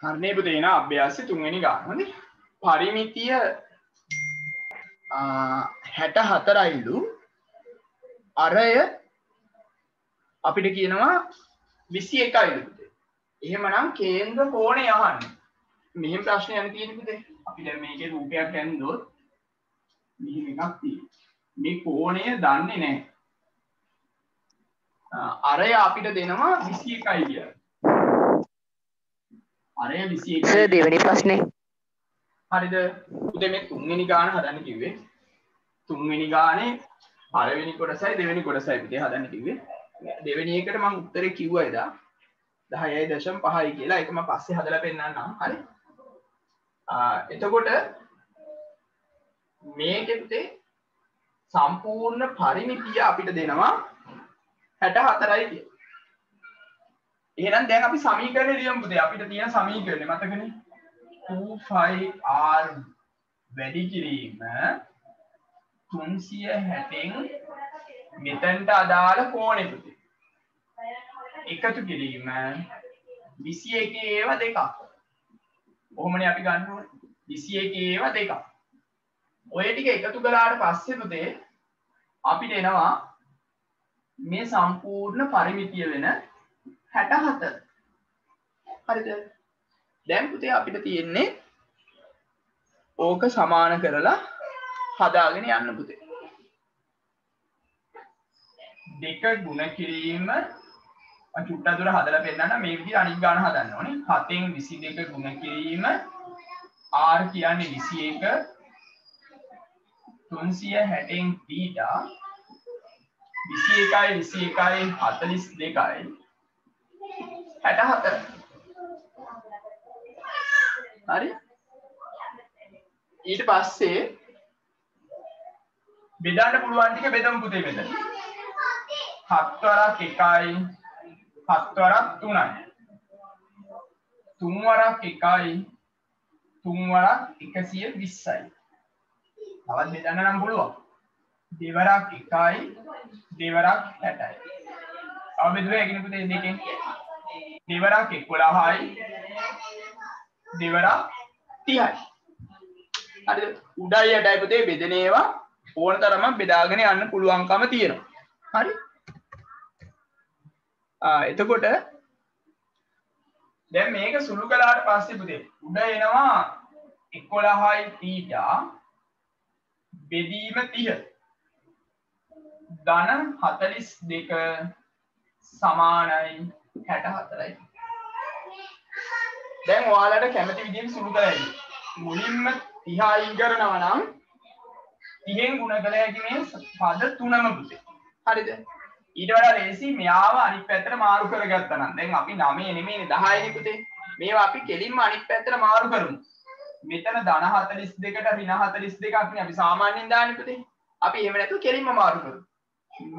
හරිනේ පුතේ එන අභ්‍යාසය තුන්වෙනි ගාන. හරි. පරිමිතිය 64යිලු අරය අපිට කියනවා 21යිලු පුතේ. එහෙමනම් කේන්ද්‍ර කෝණය අහන්න. මෙහෙම ප්‍රශ්නයක් තියෙන්නේ පුතේ. අපි දැන් මේකේ රූපයක් ඇන්දොත් මෙහෙම එකක් තියෙනවා. මේ කෝණය දන්නේ නැහැ. අරය අපිට දෙනවා 21යි කියලා. අරය 21යි. සර් දෙවෙනි ප්‍රශ්නේ. හරිද? උදේ මේ තුන්වෙනි ගාන හදන්න කිව්වේ. තුන්වෙනි ගානේ පළවෙනි කොටසයි දෙවෙනි කොටසයි පුතේ හදන්න කිව්වේ. දෙවෙනි එකට මම උත්තරේ කිව්වා එදා 10.5යි කියලා. ඒක මම පස්සේ හදලා පෙන්නන්නම්. හරි. එතකොට මේකේ පුතේ සම්පූර්ණ පරිමිතිය අපිට දෙනවා 64යි කියලා. එහෙනම් දැන් අපි සමීකරණය ලියමු පුතේ. අපිට තියෙන සමීකරණය මතකනේ. 2πr වැඩි කිරීම 360න් මෙතනට අදාළ කෝණය පුතේ. එකතු කිරීම 21 ඒවා දෙකක්. කොහොමනේ අපි ගන්න ඕනේ? 21 ඒවා දෙකක්. ඔය ටික එකතු කළාට පස්සේ පුතේ අපිට එනවා මේ සම්පූර්ණ පරිමිතිය වෙන 64. හරිද? දැන් පුතේ අපිට තියෙන්නේ ඕක සමාන කරලා හදාගෙන යන්න පුතේ. දෙක ගුණ කිරීම චුට්ටක් දුර හදලා පෙන්නන්න මේ විදිහට අනිත් ගාන හදන්න ඕනේ. 7න් 22 ගුණ කිරීම r කියන්නේ 21 360න් θ 21යි 42යි 64. හරි. ඊට පස්සේ බෙදන්න පුළුවන් ටික බෙදමු පුතේ මෙතන. 7 වරක් 1යි 7 වරක් 3යි 3 වරක් 1යි 3 වරක් 120යි. තවත් බෙදන්න නම් පුළුවන්. දෙවරක් 1යි දෙවරක් 60යි. තව බෙදුවේ ඒකිනේ පුතේ දෙකෙන්. දෙවරක් 11යි දෙවරක් 30යි. හරිද? උඩයි යටයි පුතේ බෙදෙන ඒවා ඕන තරම බෙදාගෙන යන්න පුළුවන්කම තියෙනවා. හරි? එතකොට දැන් මේක සුළු කළාට පස්සේ පුතේ උඩ එනවා 11යි θ බෙදීම 30 ධන 42 සමානයි 64යි. දැන් ඔයාලට කැමති විදිහට සුළු කරලා ඉන්න. මුලින්ම 30 අයින් කරනවා නම් 30න් ගුණ කළ හැකි මේ පද තුනම පුතේ. හරිද? ඊට වඩා ලේසි මෙයාව අනිත් පැත්තට මාරු කරගත්තා නම්. දැන් අපි 9 නෙමෙයිනේ 10යිනේ පුතේ. මේවා අපි කෙලින්ම අනිත් පැත්තට මාරු කරමු. මෙතන ධන 42ට ඍණ 42ක් නේ අපි සාමාන්‍යයෙන් දාන්නේ පුතේ. අපි එහෙම නැතුව කෙලින්ම මාරු කරමු.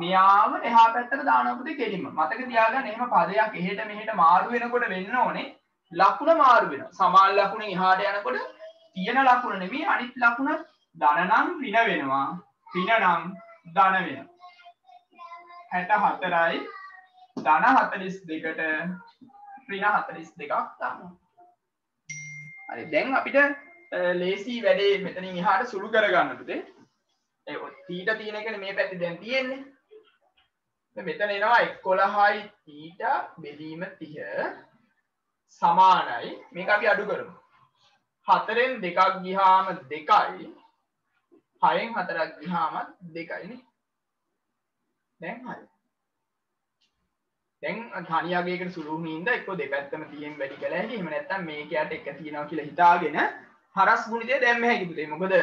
මෙයාව එහා පැත්තට දානවා පුතේ කෙලින්ම. මතක තියාගන්න එහෙම පදයක් එහෙට මෙහෙට මාරු වෙනකොට වෙන්න ඕනේ ලකුණ මාරු වෙනවා. සමාන ලකුණෙන් එහාට යනකොට තියෙන ලකුණ නෙමෙයි අනිත් ලකුණ ධන නම් ඍණ වෙනවා. ඍණ නම් ධන වෙනවා. 64යි ධන 42ට ඍණ 42ක් දානවා. හරි දැන් අපිට ලේසි වැඩේ මෙතනින් එහාට සුළු කරගන්න පුතේ. ඒ θ තියෙන එකනේ මේ පැත්තේ දැන් තියෙන්නේ. දැන් මෙතන එනවා 11යි θ බෙදීම 30 සමානයි මේක අපි අඩු කරමු. 4න් 2ක් ගියාම 2යි 6න් 4ක් ගියාම 2යි නේ. දැන් හරි. දැන් ධානියාගයකට සුළු වුණින්ද එක්ක දෙපැත්තම තියෙන වැඩි කළා හැකි. එහෙම නැත්නම් මේකයට එක තියෙනවා කියලා හිතාගෙන හරස් ගුණිතය දැම්ම හැකි පුතේ. මොකද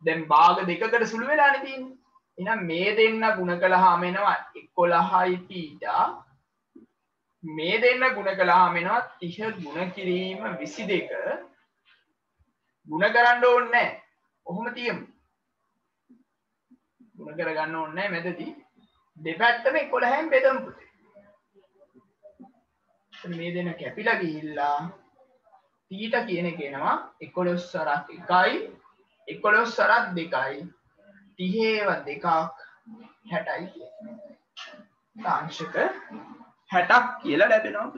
දැන් භාග දෙකකට සුළු වෙලානේ තියෙන්නේ. එහෙනම් මේ දෙන්න ගුණ කළාම එනවා 11යි θ. මේ දෙන්න ගුණ කළාම එනවා 30 ගුණ කිරීම 22 ගුණ කරන්න ඕනේ නැහැ. ඔහොම තියමු. ගුණ කරගන්න ඕනේ නැහැ මැදදී. දෙපැත්තම 11න් බෙදමු පුතේ. මේ දෙන කැපිලා ගිහිල්ලා θ කියන එක එනවා 11 වරක් 1යි 11 වරක් 2යි 30 දෙකක් 60යි අංශක 60ක් කියලා ලැබෙනවා.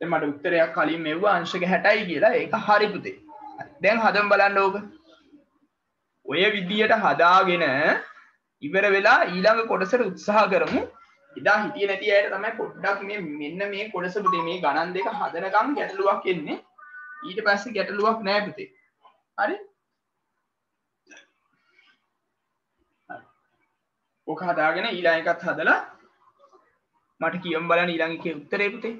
දැන් මට උත්තරයක් කලින් මෙව්වා අංශක 60යි කියලා. ඒක හරි පුතේ. දැන් හදමු බලන්න ඕක. ඔය විදියට හදාගෙන ඉවර වෙලා ඊළඟ කොටසට උත්සාහ කරමු. එදා හිටියේ නැති අයට තමයි පොඩ්ඩක් මෙන්න මේ කොටස පුතේ මේ ගණන් දෙක හදනකම් ගැටලුවක් එන්නේ. ඊට පස්සේ ගැටලුවක් නෑ පුතේ. හරි? ඔක හදාගෙන ඊළඟ එකත් හදලා මට කියමු බලන්න ඊළඟ එකේ උත්තරේ පුතේ.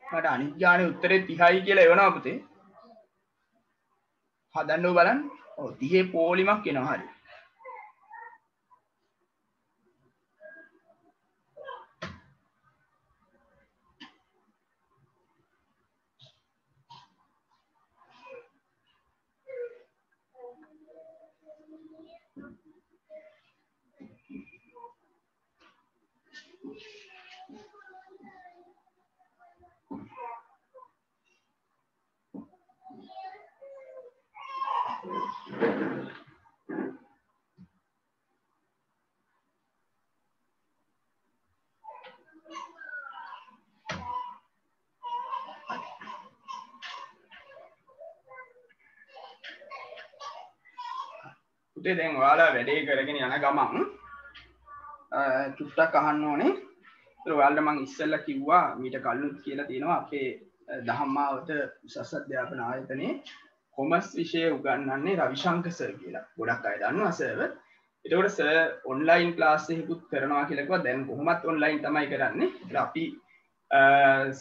මට අනිත් ගානේ උත්තරේ 30යි කියලා එවනවා පුතේ. හදන්නව බලන්න. ඔව් 30 පොලිමක් එනවා හරි. පුතේ දැන් ඔයාලා වැඩේ කරගෙන යන ගමන් චුට්ටක් අහන්න ඕනේ. ඒක ඔයාලට මම ඉස්සෙල්ලා කිව්වා මීට කලිනුත් කියලා තියෙනවා අපේ දහම්මාවත උසස් අධ්‍යාපන ආයතනයේ කොමර්ස් විෂය උගන්වන්නේ රවිශංක සර් කියලා. ගොඩක් අය දන්නවා සර්ව. එතකොට සර් ඔන්ලයින් ක්ලාස් එකකුත් කරනවා කියලා කිව්වා. දැන් කොහොමත් ඔන්ලයින් තමයි කරන්නේ. ඒත් අපි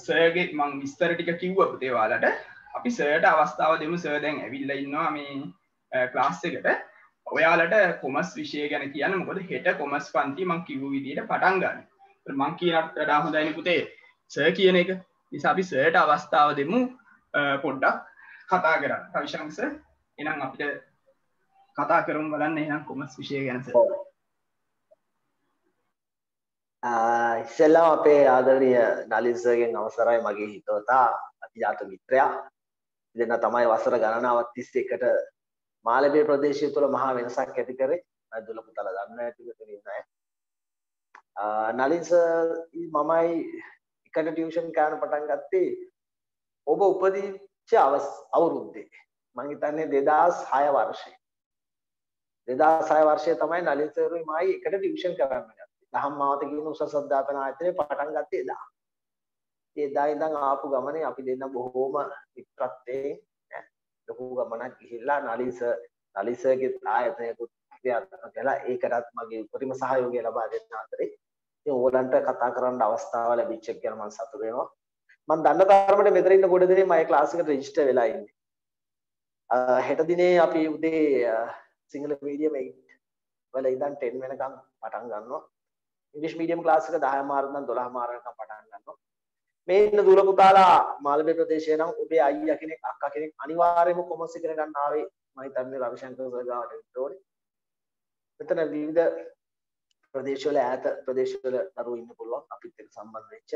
සර්ගේ මම විස්තර ටික කිව්වා පුතේ ඔයාලට. අපි සර්ට අවස්ථාව දෙමු. සර් දැන් ඇවිල්ලා ඉන්නවා මේ ක්ලාස් එකට. ඔයාලට කොමර්ස් විෂය ගැන කියන්න. මොකද හෙට කොමර්ස් පන්ති මම කිව්ව විදිහට පටන් ගන්න. මම කියනට වඩා හොඳයිනේ පුතේ සර් කියන එක. නිසා අපි සර්ට අවස්ථාව දෙමු පොඩ්ඩක් කතා කරන්න. රවිශංක සර් එහෙනම් අපිට කතා කරමු බලන්න එහෙනම් කොමර්ස් විෂය ගැන සර්. ඉස්සෙල්ලා අපේ ආදරණීය නලින් සර්ගෙන් අවසරයි මගේ හිතවතා අතිජාත මිත්‍රයා. දෙන්න තමයි වසර ගණනාවක් තිස්සේ එකට මාළඹේ ප්‍රදේශය තුළ මහා වෙනසක් ඇති කරේ. මම දුල පුතාලා දන්නා ඇති නෑ. නලින් සර් මමයි එකට ටියුෂන් කරන පටන් ගත්තේ ඔබ උපදිච්ච අවුරුද්දේ. මම හිතන්නේ 2006 වර්ෂේ. 2006 වර්ෂයේ තමයි නලින් සර්ුයි මයි එකට ටියුෂන් කරන්න ගත්තේ. දහම්මාවත කියන උසස් අධ්‍යාපන ආයතනයේ පටන් ගත්තේ එදා. එදා ඉඳන් ආපු ගමනේ අපි දෙන්න බොහෝම මිත්‍රත්වයෙන් ලොකු ගමනක් ගිහිල්ලා නලින් සර්ගේ ආයතනයකට ක්‍රියාත්මක කළා. ඒකටත් මගේ උපරිම සහයෝගය ලබා දෙන්න අතරේ ඉතින් ඕගලන්ට කතා කරන්න අවස්ථාව ලැබිච්ච එක ගැන මම සතුටු වෙනවා. මම දන්න තරමට මෙතන ඉන්න ගොඩ දෙනේ මගේ ක්ලාස් එකට රෙජිස්ටර් වෙලා ඉන්නේ. හෙට දිනේ අපි උදේ සිංහල මීඩියම් 8 වල ඉඳන් 10 වෙනකම් පටන් ගන්නවා. ඉංග්‍රීසි මීඩියම් ක්ලාස් එක 10 මාර ඉඳන් 12 මාර වෙනකම් පටන් ගන්නවා. මේ ඉන්න දුර පුතාලා මාළඹේ ප්‍රදේශයේ නම් ඔබේ අයියා කෙනෙක් අක්කා කෙනෙක් අනිවාර්යයෙන්ම කොමර්ස් ඉගෙන ගන්න ආවේ මම හිතන්නේ රවිශංකර් සර් ගාවට විතරයි. මෙතන විවිධ ප්‍රදේශවල ඈත ප්‍රදේශවල දරුවෝ ඉන්න පුළුවන් අපිත් එක්ක සම්බන්ධ වෙච්ච.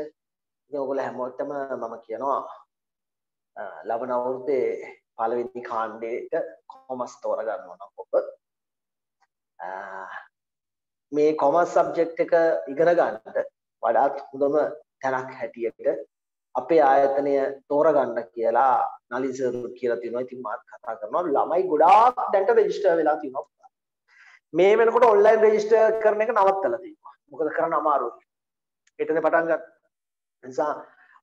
ඉතින් ඔයගොල්ලෝ හැමෝටම මම කියනවා ලබන අවුරුද්දේ පළවෙනි කාණ්ඩයට කොමර්ස් තෝරගන්න ඕන ඔබ. මේ කොමර්ස් සබ්ජෙක්ට් එක ඉගෙන ගන්න වඩාත් හොඳම තැනක් හැටියට අපේ ආයතනය තෝරගන්න කියලා නලින් සර් කියලා තියෙනවා. ඉතින් මාත් කතා කරනවා ළමයි ගොඩාක් දැන්ට රෙජිස්ටර් වෙලා තියෙනවා. මේ වෙනකොට ඔන්ලයින් රෙජිස්ටර් කරන එක නවත්තලා තියෙනවා. මොකද කරන්න අමාරුයි. හෙටනේ පටන් ගන්න. නිසා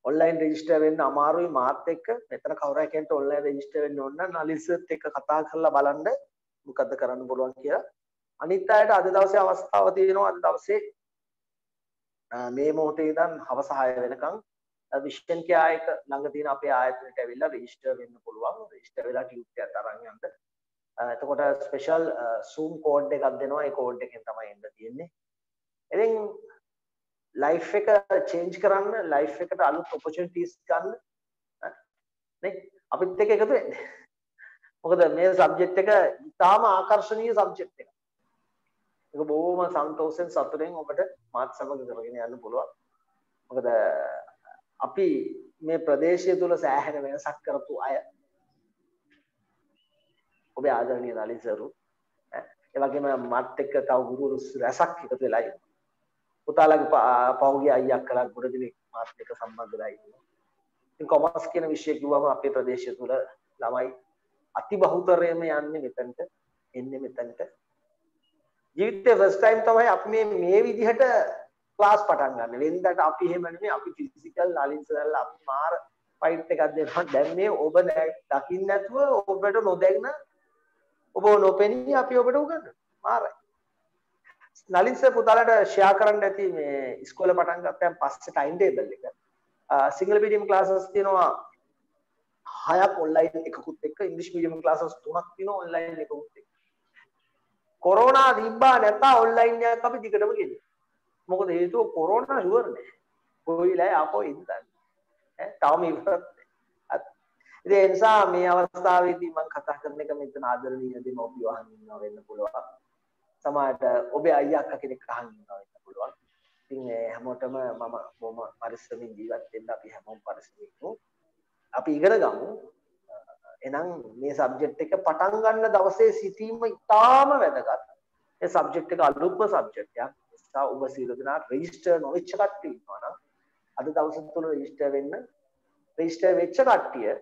ඔන්ලයින් රෙජිස්ටර් වෙන්න අමාරුයි මාත් එක්ක. මෙතන කවුරු කෙනෙක්ට ඔන්ලයින් රෙජිස්ටර් වෙන්න ඕන නම් නලින් සර්ත් එක්ක කතා කරලා බලන්න මොකද්ද කරන්න පුළුවන් කියලා. අනිත් අයට අද දවසේ අවස්ථාව තියෙනවා. අද දවසේ මේ මොහොතේ ඉඳන් හවස 6 වෙනකම් විෂන් කෑයක ළඟ තියෙන අපේ ආයතනයට ඇවිල්ලා රෙජිස්ටර් වෙන්න පුළුවන්. රෙජිස්ටර් වෙලා ටියුට් එකක් අරන් යන්න. එතකොට ස්පෙෂල් Zoom කෝඩ් එකක් දෙනවා. ඒ කෝඩ් එකෙන් තමයි එන්න තියෙන්නේ. ඉතින් ලයිෆ් එක චේන්ජ් කරන්න, ලයිෆ් එකට අලුත් ඔපචුනිටිස් ගන්න නේ අපිත් එක්ක එකතු වෙන්න. මොකද මේ සබ්ජෙක්ට් එක ඉතාම ආකර්ෂණීය සබ්ජෙක්ට් එකක්. ඒක බොහොම සන්තෝෂෙන් සතුටෙන් ඔබට මාත් සමග කරගෙන යන්න පුළුවන්. මොකද අපි මේ ප්‍රදේශය තුල සෑහෙන වෙනසක් කරපු අය. ඔබේ ආදරණීය නලින් සර් ඒ වගේම මාත් එක්ක තව ගුරුවරු රැසක් එකතු වෙලා ඉන්නවා. පුතාලගේ පෞගේ අයියා අක්කලා ගොඩ දෙනෙක් මාත් එක්ක සම්බන්ධ වෙලා ඉන්නවා. ඉතින් කොමර්ස් කියන විෂය කිව්වම අපේ ප්‍රදේශය තුල ළමයි අති බහුතරයෙන්ම යන්නේ මෙතනට, එන්නේ මෙතනට. ජීවිතේ ෆස්ට් ටයිම් තමයි අපි මේ විදිහට ක්ලාස් පටන් ගන්න. වෙනදට අපි එහෙම නෙමෙයි අපි ෆිසිකල් නලින් සර්ලා අපි මාර ෆයිට් එකක් දෙනවා. දැන් මේ ඔබ දකින්න නැතුව ඔබට නොදැන්න ඔබ නොපෙනී අපි ඔබට උගන්වනවා. මාරයි. නලින් සර් පුතාලට ෂෙයා කරන්න ඇති මේ ඉස්කෝලේ පටන් ගත්තයන් පස්සේ ටයිම් ටේබල් එක. සිංගල් මීඩියම් ක්ලාසස් තියෙනවා 6ක් ඔන්ලයින් එකකුත් එක්ක ඉංග්‍රීසි මීඩියම් ක්ලාසස් 3ක් තියෙනවා ඔන්ලයින් එකකුත් එක්ක. කොරෝනා තිබ්බා නැත්නම් ඔන්ලයින් එකක් අපි දිගටම ගෙනියනවා. මොකද හේතුව කොරෝනා ෂුවර් නෑ. කොයිලා ආපහු ඉඳන්. තාම ඉවරත් නෑ. ඒ නිසා මේ අවස්ථාවේදී මම කතා කරන එක මෙතන ආදරණීය දෙමව්පියෝ අහන් ඉන්නවා වෙන්න පුළුවන්. සමහරට ඔබේ අයියා අක්කා කෙනෙක් අහන් ඉන්නවා වෙන්න පුළුවන්. ඉතින් හැමෝටම මම බොහොම පරිස්සමින් ජීවත් වෙන්න අපි හැමෝම පරිස්සමින් අපි ඉගෙන ගමු. එහෙනම් මේ සබ්ජෙක්ට් එක පටන් ගන්න දවසේ සිටීම ඉතාම වැදගත්. ඒ සබ්ජෙක්ට් එක අලුත්ම සබ්ජෙක්ට් එකක්. ඒ නිසා ඔබ සියලු දෙනා රෙජිස්ටර් නොවෙච්ච කට්ටිය ඉන්නවා නම් අද දවස් තුන රෙජිස්ටර් වෙන්න. රෙජිස්ටර් වෙච්ච කට්ටිය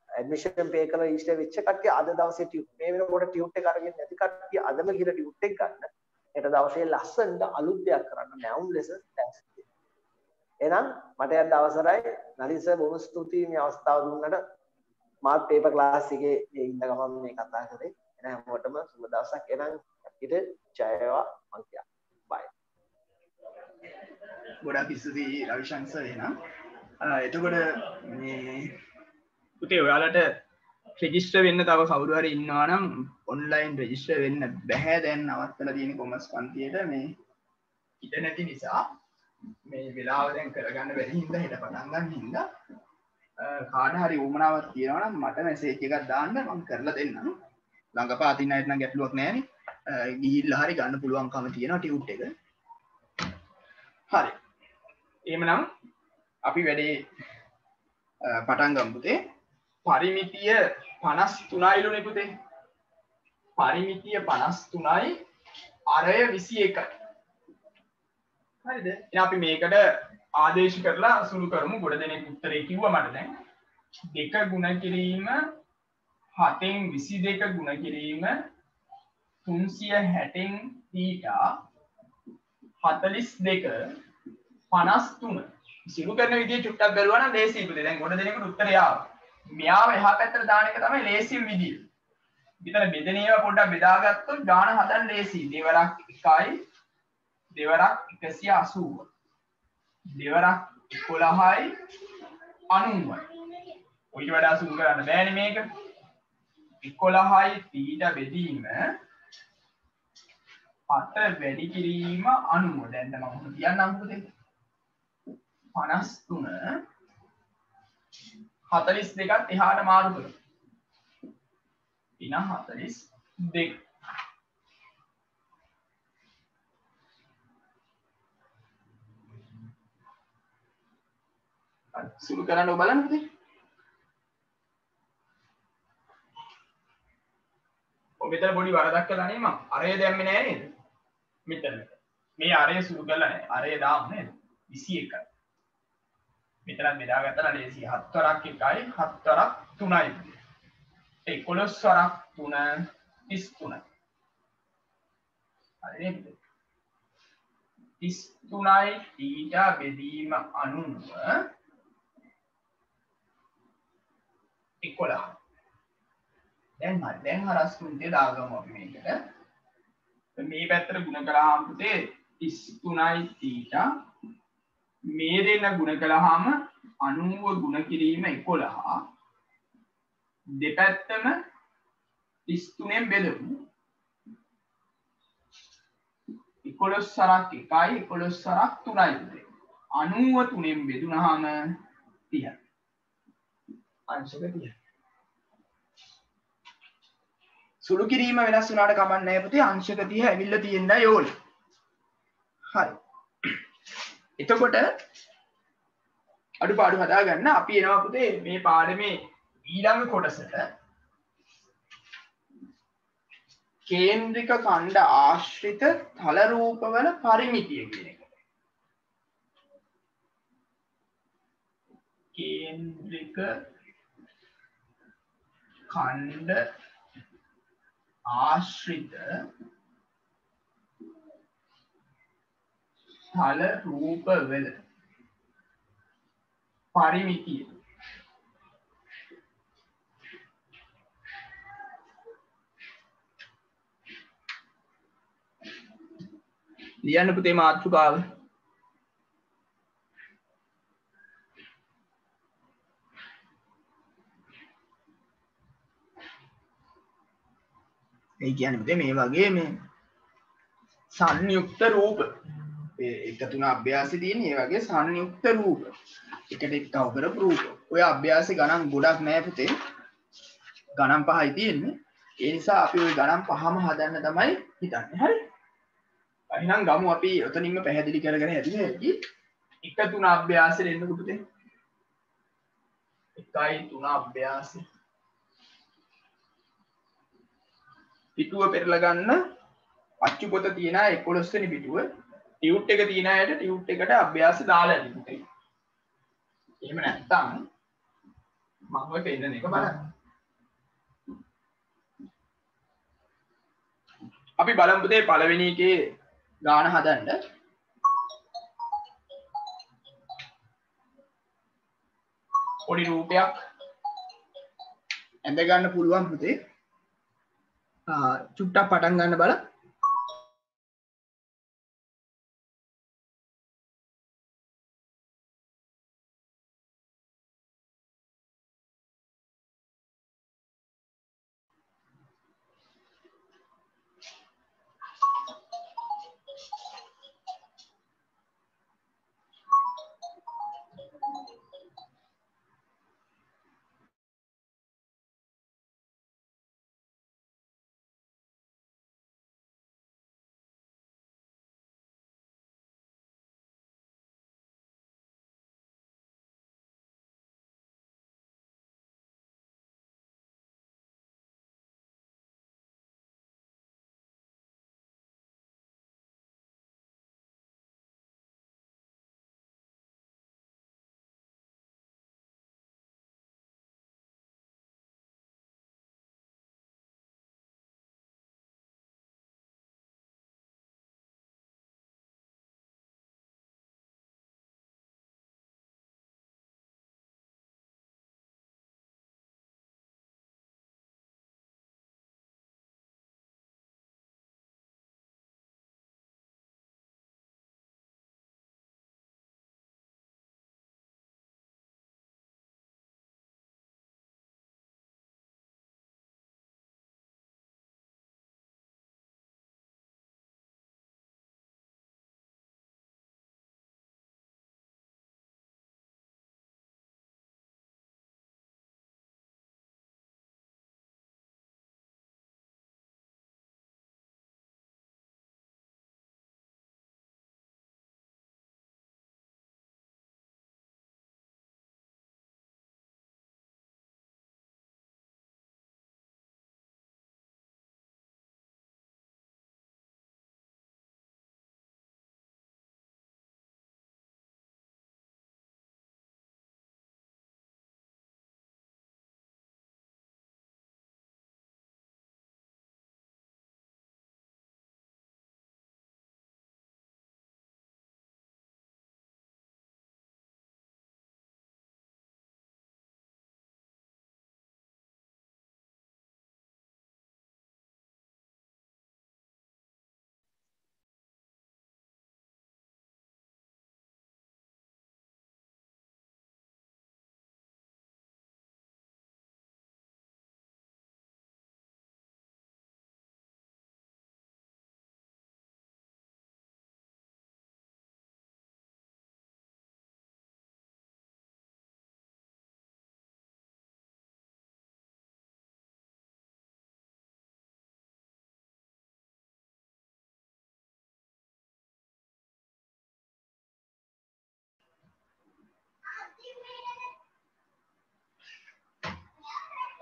ඇඩ්මිෂන් පේ කරලා රෙජිස්ටර් වෙච්ච කට්ටිය අද දවසේ මේ වෙනකොට ටියුට් එක අරගෙන නැති කට්ටිය අදම ගිහලා ටියුට් එක ගන්න. හෙට දවසේ ලස්සනට අලුත් දෙයක් කරන්න නැවුම් ලෙස ටැක්ස් දෙන්න. එහෙනම් මට යන්න අවසරයි. නලින් සර් බොහොම ස්තුතියි මේ අවස්ථාව දුන්නට. මාත් පේපර් ක්ලාස් එකේ ඉන්න ගමන් මේ කතා කරේ. එහෙනම් හැමෝටම සුබ දවසක්. එහෙනම් අපිට ජය වේවා මං කියනවා. බයි. ගොඩාක් ස්තුතියි රවිශංකර් එහෙනම්. එතකොට මේ පුතේ ඔයාලට රෙජිස්ටර් වෙන්න තව කවුරු හරි ඉන්නවා නම් ඔන්ලයින් රෙජිස්ටර් වෙන්න බෑ දැන් නවත්තලා තියෙන කොමර්ස් පන්තියට මේ ඉඩ නැති නිසා මේ වෙලාව දැන් කරගන්න බැරි හින්දා හෙට පටන් ගන්න හින්දා කාට හරි උවමනාවක් තියෙනවා නම් මට මැසේජ් එකක් දාන්න මම කරලා දෙන්නම්. ළඟපාතින් අයට නම් ගැටලුවක් නැහැනේ. ගිහිල්ලා හරි ගන්න පුළුවන්කම තියෙනවා ටියුට් එක. හරි. එහෙමනම් අපි වැඩේ පටන් ගමු පුතේ. පරිමිතිය 53යිලුනේ පුතේ. පරිමිතිය 53යි අරය 21යි. හරිද? එහෙනම් අපි මේකට ආදේශ කරලා සුළු කරමු. ගොඩ දෙනෙක් උත්තරේ කිව්වා මට දැන්. 2 ගුණ කිරීම 7න් 22 ගුණ කිරීම 360න් θ 42 53 සිරු කරන විදිය චුට්ටක් බැලුවා නම් ලේසියි පුතේ. දැන් ගොඩ දෙනෙකුට උත්තරය ආවා. මෙයාව එහා පැත්තට දාන එක තමයි ලේසිම විදිය. විතර බෙදෙන ඒවා පොඩ්ඩක් බෙදාගත්තොත් ගාන හදන්න ලේසියි. දෙවරක් 1යි දෙවරක් 180 දෙවරක් 11යි 90යි. ඔයිට වඩා සුළු කරන්න බෑනේ මේක. 11යි θ බෙදීම 7 වැඩි කිරීම 90. දැන් මම කියන්නම් පුතේ. 53 42ත් එහාට මාරු කරමු. විනා 42. සුළු කරන්න බලන්න පුතේ. ඔය මෙතන පොඩි වරදක් කළා නේ මම. අරය දැම්මේ නෑ නේද? මෙතන. මේ අරය සුළු කරලා නෑ. අරය දාමු නේද? 21යි. මෙතනත් බෙදාගත්තා ලේසි. 7 වරක් 1යි 7 වරක් 3යි. 11 වරක් 3 33යි. හරි නේද? 33යි θ බෙදීම 90 11. දැන් හරස් කුන්තිය දාගමු අපි මේකට. මේ පැත්තට ගුණ කරාම පුතේ 33යි θ මේ දෙන්න ගුණ කළාම 90 ගුණ කිරීම 11 දෙපැත්තම 33න් බෙදමු 11 සරක් 1යි 11 සරක් 3යි 93න් බෙදුනහම 30 අංශක 30 සුළු කිරීම වෙනස් වුණාට කමක් නැහැ පුතේ අංශක 30 ඇවිල්ලා තියෙන්නයි ඕනේ. හරි. එතකොට අඩුපාඩු හදාගන්න අපි එනවා පුතේ මේ පාඩමේ ඊළඟ කොටසට කේන්ද්‍රික ඛණ්ඩ ආශ්‍රිත තල රූපවල පරිමිතිය කියන එක. කේන්ද්‍රික ඛණ්ඩ ආශ්‍රිත තල රූපවල පරිමිතිය. ලියන්න පුතේ මාතෘකාව. ඒ කියන්නේ පුතේ මේ වගේ මේ සංයුක්ත රූප එක තුන අභ්‍යාසෙ තියෙන මේ වගේ සංයුක්ත රූප එකට එක්කව කරපු රූප. ඔය අභ්‍යාසෙ ගණන් ගොඩක් නෑ පුතේ. ගණන් 5යි තියෙන්නේ. ඒ නිසා අපි ওই ගණන් 5ම හදන්න තමයි හිතන්නේ. හරි? එහෙනම් ගමු අපි ඔතනින්ම පැහැදිලි කරගෙන හැදුවේ එක තුන අභ්‍යාසෙට එන්නකො පුතේ. 1යි 3 අභ්‍යාසෙ. පිටුව පෙරලා ගන්න අච්චු පොත තියෙන 11 වෙනි පිටුව ටියුට් එක තියෙන අයට ටියුට් එකට අභ්‍යාස දාලා දෙන්න. එහෙම නැත්නම් මම ඔය පෙන්නන එක බලන්න. අපි බලමු පුතේ පළවෙනි එකේ ගාන හදන්න. පොඩි රූපයක් ඇඳ ගන්න පුළුවන් පුතේ. චුට්ටක් පටන් ගන්න බලන්න.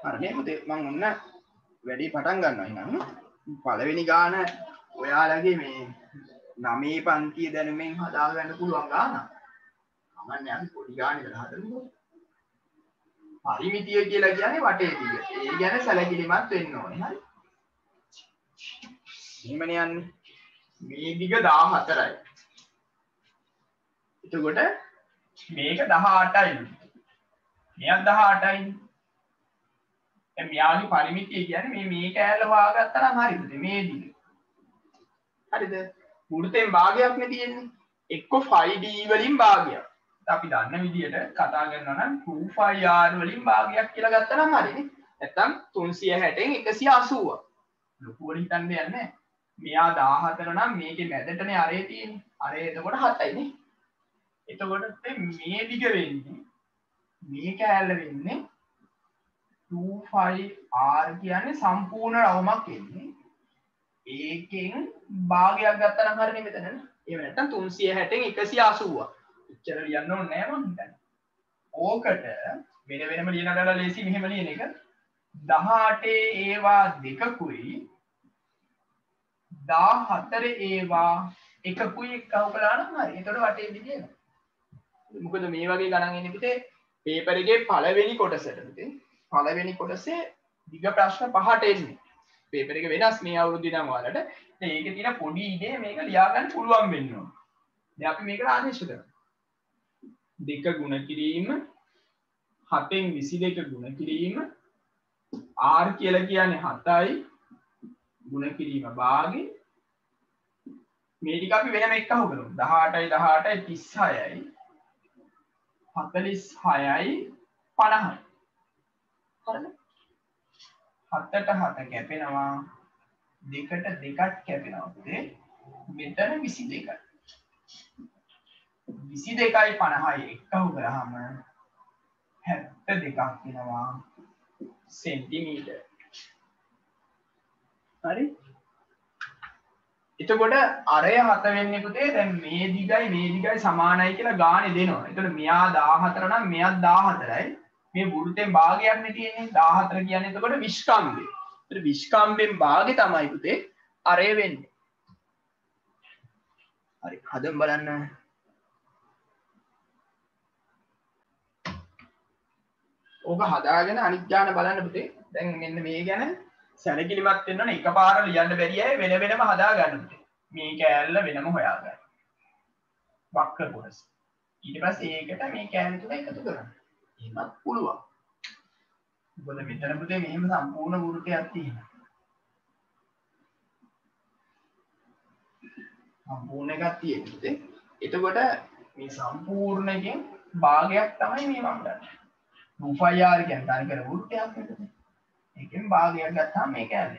අනේ පුතේ මම ඔන්න වැඩි පටන් ගන්නවා එහෙනම් පළවෙනි ගාන ඔයාලගේ මේ 9 පන්තිය දැනුමෙන් හදා ගන්න පුළුවන් ගාන. අමන්නේ අපි පොඩි ගාන ඉඳලා හදමුකෝ. පරිමිතිය කියලා කියන්නේ වටේ දිග. ඒ ගැන සැලකිලිමත් වෙන්න ඕනේ. හරි. එහෙමනේ යන්නේ. මේ දිග 14යි. එතකොට මේක 18යි. මෙයක් 18යි. මෙයාගේ පරිමිතිය කියන්නේ මේ කෑල්ල වාගත්තා නම් හරිද මේ දිග. හරිද? වෘත්තයෙන් භාගයක් නේ තියෙන්නේ. එක්ක 5D වලින් භාගයක්. අපි දන්න විදිහට කතා කරනවා නම් 2πr වලින් භාගයක් කියලා ගත්තා නම් හරිනේ. නැත්තම් 360න් 180. ලොකුවට හිතන්න දෙයක් නැහැ. මෙයා 14 නම් මේකේ මැදටනේ අරේ තියෙන්නේ. අරේ එතකොට 7යි නේ. එතකොට මේ දිග වෙන්නේ මේ කෑල්ල වෙන්නේ 2πr කියන්නේ සම්පූර්ණ රවුමක් එන්නේ. ඒකෙන් භාගයක් ගත්තා නම් හරිනේ මෙතන නේ. එහෙම නැත්නම් 360න් 180. එච්චර ලියන්න ඕනේ නෑ මං හිතන්නේ. ඕකට වෙන වෙනම ලියනකට ලේසි මෙහෙම ලියන එක 18 ඒවා දෙකකුයි 14 ඒවා එකකුයි එක්කව කළා නම් හරි. එතකොට වටේ දිගේනවා. මොකද මේ වගේ ගණන් එන්නේ පිටේ පේපර් එකේ පළවෙනි කොටසට පිටේ පළවෙනි කොටසේ දිග ප්‍රශ්න 5ට එන්නේ. පේපර් එක වෙනස් මේ අවුරුද්දේ නම් ඔයාලට. දැන් ඒකේ තියෙන පොඩි ඉඩේ මේක ලියා ගන්න පුළුවන් වෙන්න ඕන. දැන් අපි මේකට ආදේශ කරමු. දෙක ගුණ කිරීම 7න් 22 ගුණ කිරීම r කියලා කියන්නේ 7යි ගුණ කිරීම භාගේ මේ ටික අපි වෙනම එකහු කරමු 18යි 36යි 46යි 46යි 50යි හරිද 7ට 7 කැපෙනවා 2ට 2ක් කැපෙනවා පුතේ මෙතන 22යි 22යි 50යි එකහු කරාම 72ක් වෙනවා सेंटीमीटर හරි එතකොට අරය 7 වෙන්නේ පුතේ දැන් මේ දිගයි සමානයි කියලා ගානේ දෙනවා. එතකොට මෙයා 14 නම් මෙයාත් 14යි. මේ වෘත්තෙන් භාගයක් නේ තියෙන්නේ 14 කියන්නේ එතකොට විස්කම්භය. එතකොට විස්කම්භයෙන් භාගේ තමයි පුතේ අරය වෙන්නේ. හරි හදමු බලන්න. ඕක හදාගෙන අනිත් ඥාන බලන්න පුතේ. දැන් මෙන්න මේ ගැන සැලකිලිමත් වෙන්න ඕනේ. එකපාර ලියන්න බැරි අය වෙන වෙනම හදා ගන්න පුතේ. මේ කෑල්ල වෙනම හොයාගන්න. වක්‍ර කොටස. ඊට පස්සේ ඒකට මේ කෑල්ල තුන එකතු කරන්න. එහෙමත් පුළුවන්. මොකද මෙතන පුතේ මෙහෙම සම්පූර්ණ වෘත්තයක් තියෙනවා. සම්පූර්ණ එකක් තියෙන්නේ පුතේ. එතකොට මේ සම්පූර්ණ එකෙන් භාගයක් තමයි මේ මම ගන්න. 2πr කියන්නේ තනිකර වෘත්තයක් නේද? ඒකෙන් භාගයක් ගත්තාම මේ කෑල්ල.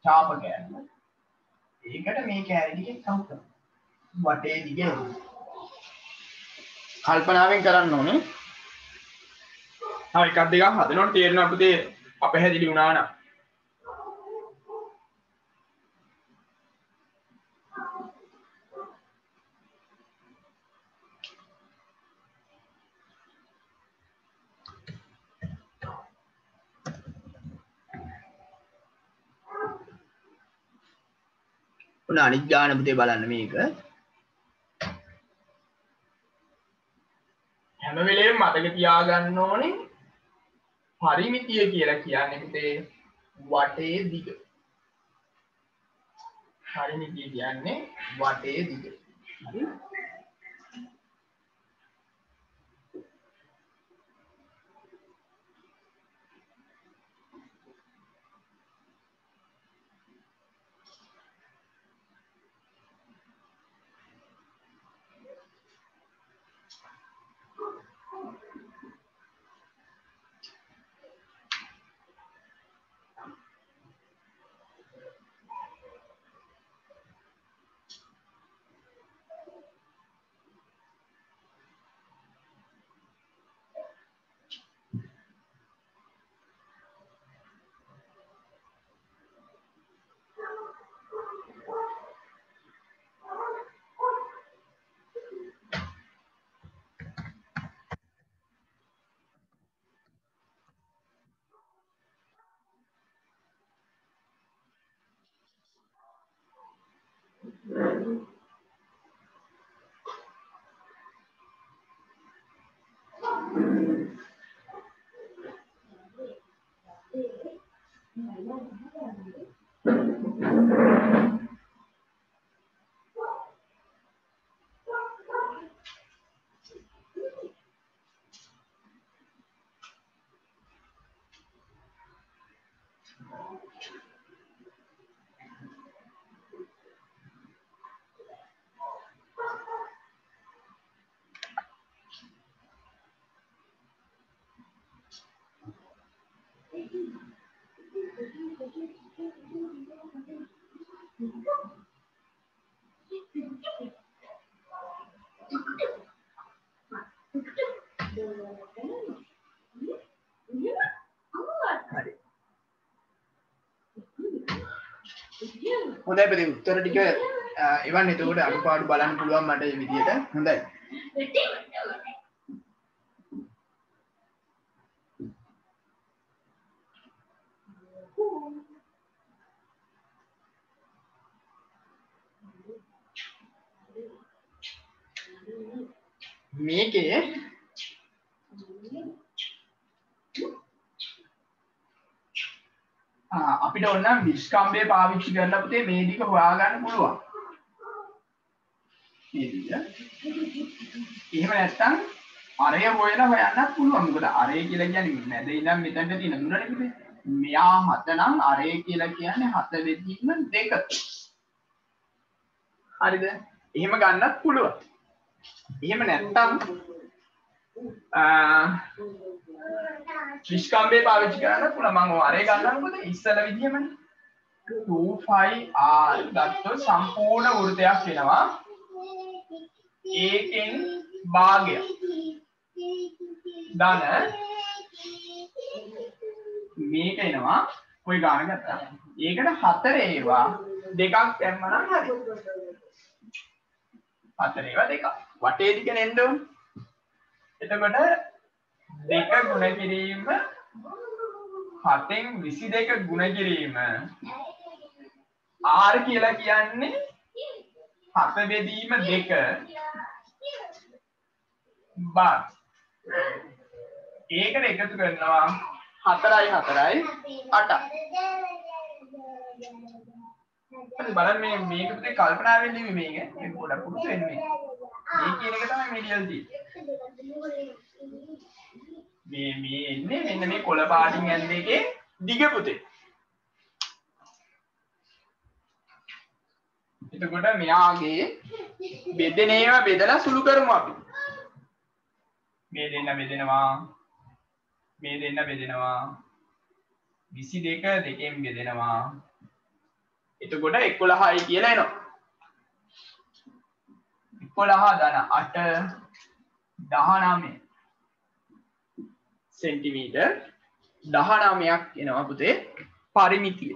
ඡාප කෑල්ල. ඒකට මේ කෑලි ටික එකතු කරනවා. වටේ දිග කල්පනාවෙන් කරන්න ඕනේ. තව එකක් දෙකක් හදනකොට තේරෙනවා පුතේ අපහැදිලි වුණා නම්. ඔන්න අනිත් ගාන පුතේ බලන්න මේක. හැම වෙලේම මතක තියාගන්න ඕනේ පරිමිතිය කියලා කියන්නේ පුතේ වටේ දිග. පරිමිතිය කියන්නේ වටේ දිග. හරි? හොඳයි බෙදේ උත්තර ටික එවන්න එතකොට අනුපාඩු බලන්න පුළුවන් මට මේ විදියට හොඳයි මේකේ අපිට ඕන විස්කම්භය පාවිච්චි කරලා පුතේ මේ දිග හොයාගන්න පුළුවන්. මේ දිග. එහෙම නැත්නම් අරය හොයන්නත් පුළුවන්. මොකද අරය කියලා කියන්නේ මැද ඉඳන් මෙතනට තියෙන දුරනේ පුතේ. මෙයා 7 නම් අරය කියලා කියන්නේ 7 වෙදීම 2. හරිද? එහෙම ගන්නත් පුළුවන්. එහෙම නැත්නම් විස්කම්බේ පාවිච්චි කරන්න පුළුවන්. මම අරය ගන්නවා මොකද ඉස්සල විදිහමනේ. 2πr ගත්තොත් සම්පූර්ණ වෘත්තයක් වෙනවා. ඒකෙන් භාගයක් ධන මේක එනවා කොයි ගාන ගත්තා. ඒකට 4 ඒවා දෙකක් දැම්මනම් හරි. 4 ඒවා දෙකක්. වටේ දිග නෙන්න ඕනේ. එතකොට 2 ගුණ කිරීම 7න් 22 ගුණ කිරීම r කියලා කියන්නේ 7 බෙදීම 2 බාර්. ඒකට එකතු කරනවා 4යි 4යි 8යි. හරි බලන්න මේක පුතේ කල්පනා වෙන්නේ මේක. මේක පොඩක් පුරුදු වෙන්න මේ. මේ කියන එක තමයි මේ ඩීල් තියෙන්නේ. මේ එන්නේ මෙන්න මේ කොළ පාටින් ඇඳ එකේ දිග පුතේ. එතකොට මෙයාගේ බෙදෙන ඒවා බෙදලා සුළු කරමු අපි. මේ දෙන්න බෙදෙනවා. මේ දෙන්න බෙදෙනවා. 22 දෙකෙන් බෙදෙනවා. එතකොට 11යි කියලා එනවා. 11 ධන 8 19 සෙන්ටිමීටර් 19ක් එනවා පුතේ පරිමිතිය.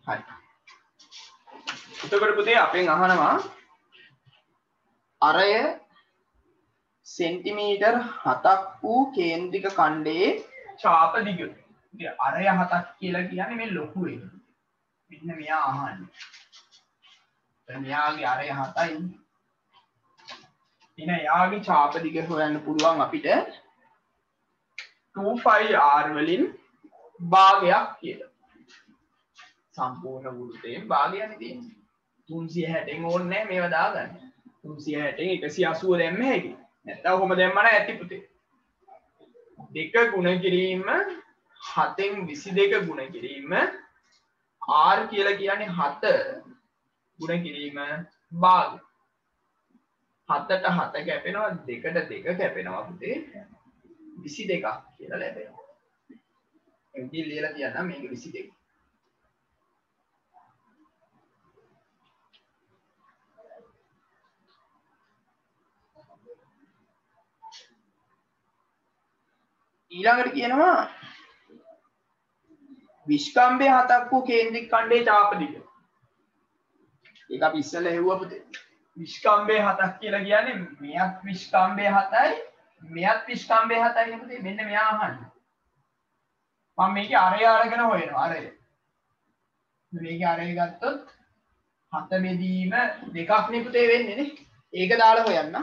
හරි. එතකොට පුතේ අපෙන් අහනවා අරය සෙන්ටිමීටර් 7ක් වූ කේන්ද්‍රික ඛණ්ඩයේ ඡාප දිග. ඉතින් අරය 7ක් කියලා කියන්නේ මේ ලොකු එක. මෙන්න මෙයා අහන්නේ. දැන් මෙයාගේ අරය 7යි. ඉතින් යාගේ ඡාප දිග හොයන්න පුළුවන් අපිට 2πr වලින් භාගයක් කියලා. සම්පූර්ණ වෘත්තයේ භාගයනේ තියෙන්නේ. 360න් ඕනේ නැහැ මේව දාගන්න. 360න් 180 දැම්ම හැකි. නැත්නම් කොහොම දැම්ම නම් ඇති පුතේ. 2 ගුණ කිරීම 7න් 22 ගුණ කිරීම r කියලා කියන්නේ 7 ගුණ කිරීම භාගය. 7ට 7 කැපෙනවා 2ට 2 කැපෙනවා පුතේ 22ක් කියලා ලැබෙනවා. එන්ටි ලියලා තියන්න මේක 22. ඊළඟට කියනවා විස්කම්බේ 7ක් වූ කේන්ද්‍රික ඛණ්ඩයේ ඡාප දිග. ඒක අපි ඉස්සෙල්ලා හෙව්වා පුතේ. විස්කම්බේ 7ක් කියලා කියන්නේ මෙයත් විස්කම්බේ 7යි මෙයත් විස්කම්බේ 7යි පුතේ. මෙන්න මෙයා අහන්නේ. මම මේකේ අරය අරගෙන හොයනවා අරය. මේකේ අරය ගත්තොත් 7 බෙදීම 2ක් නේ පුතේ වෙන්නේ නේ. ඒක දාලා හොයන්න.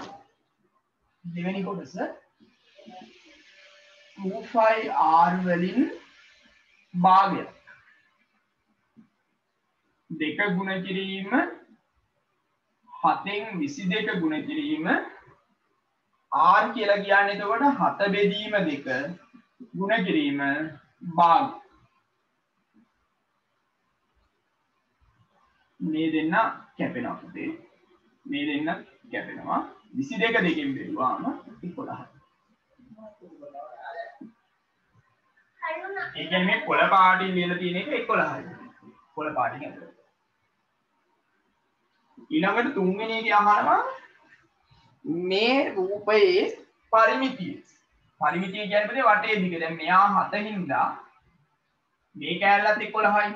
දෙවෙනි කොටස 2πr වලින් භාගය. 2 ගුණ කිරීම 7න් 22 ගුණ කිරීම r කියලා කියන්නේ එතකොට 7 බෙදීම 2 ගුණ කිරීම භාග. මේ දෙන්න කැපෙනවා පුතේ. මේ දෙන්න කැපෙනවා 22 දෙකෙන් බෙදුවාම 11. ඒ කියන්නේ මේ කොළ පාටින් ලියලා තියෙන එක 11යි. කොළ පාටින් ඇතුළත. ඊළඟට තුන්වෙනි එකේ අහනවා මේ රූපයේ පරිමිතිය. පරිමිතිය කියන්නේ පුතේ වටේ දිග. දැන් මෙයා 7 හින්දා මේ කෑල්ලත් 11යි.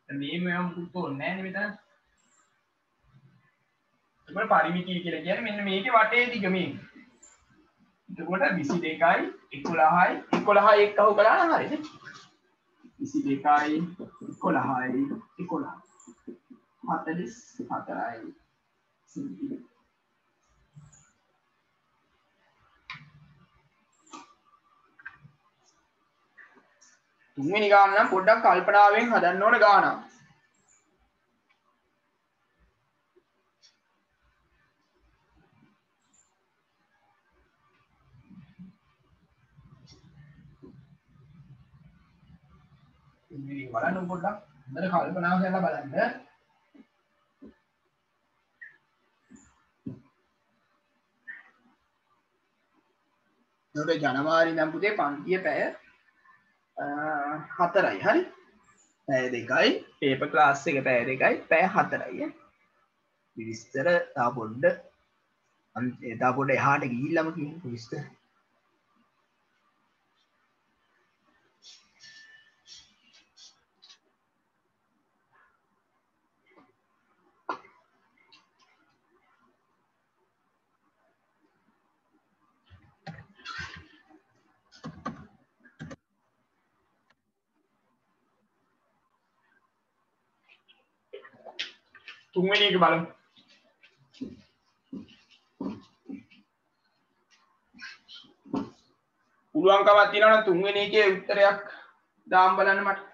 දැන් මේ මුකුත් ඕනේ නැහැ නේ මෙතන. ඒක පරිමිතිය කියලා කියන්නේ මෙන්න මේකේ වටේ දිග මේක. එතකොට 22යි 11යි 11යි එක්ක අහු කළා නම් හරිනේ. 22යි 11යි 11 44යි සෙන්ටිමීටර්. තුන්වෙනි ගාන නම් පොඩ්ඩක් කල්පනාවෙන් හදන්න ඕන ගානක්. ඉතින් බලන්න පොඩ්ඩක් හොඳට කල්පනා කරලා බලන්න. නෝඩ ජනවාරි නම් පුතේ පන්තිය පැය 4යි හරි. පැය 2යි පේපර් ක්ලාස් එක පැය 2යි පැය 4යි. විස්තර තා පොඩ්ඩ එහාට ගිහිල්ලාම කියන්න විස්තර. තුන්වෙනි එක බලමු. පුළුවන්කමක් තියෙනවා නම් තුන්වෙනි එකේ උත්තරයක් දාන්න බලන්න මට.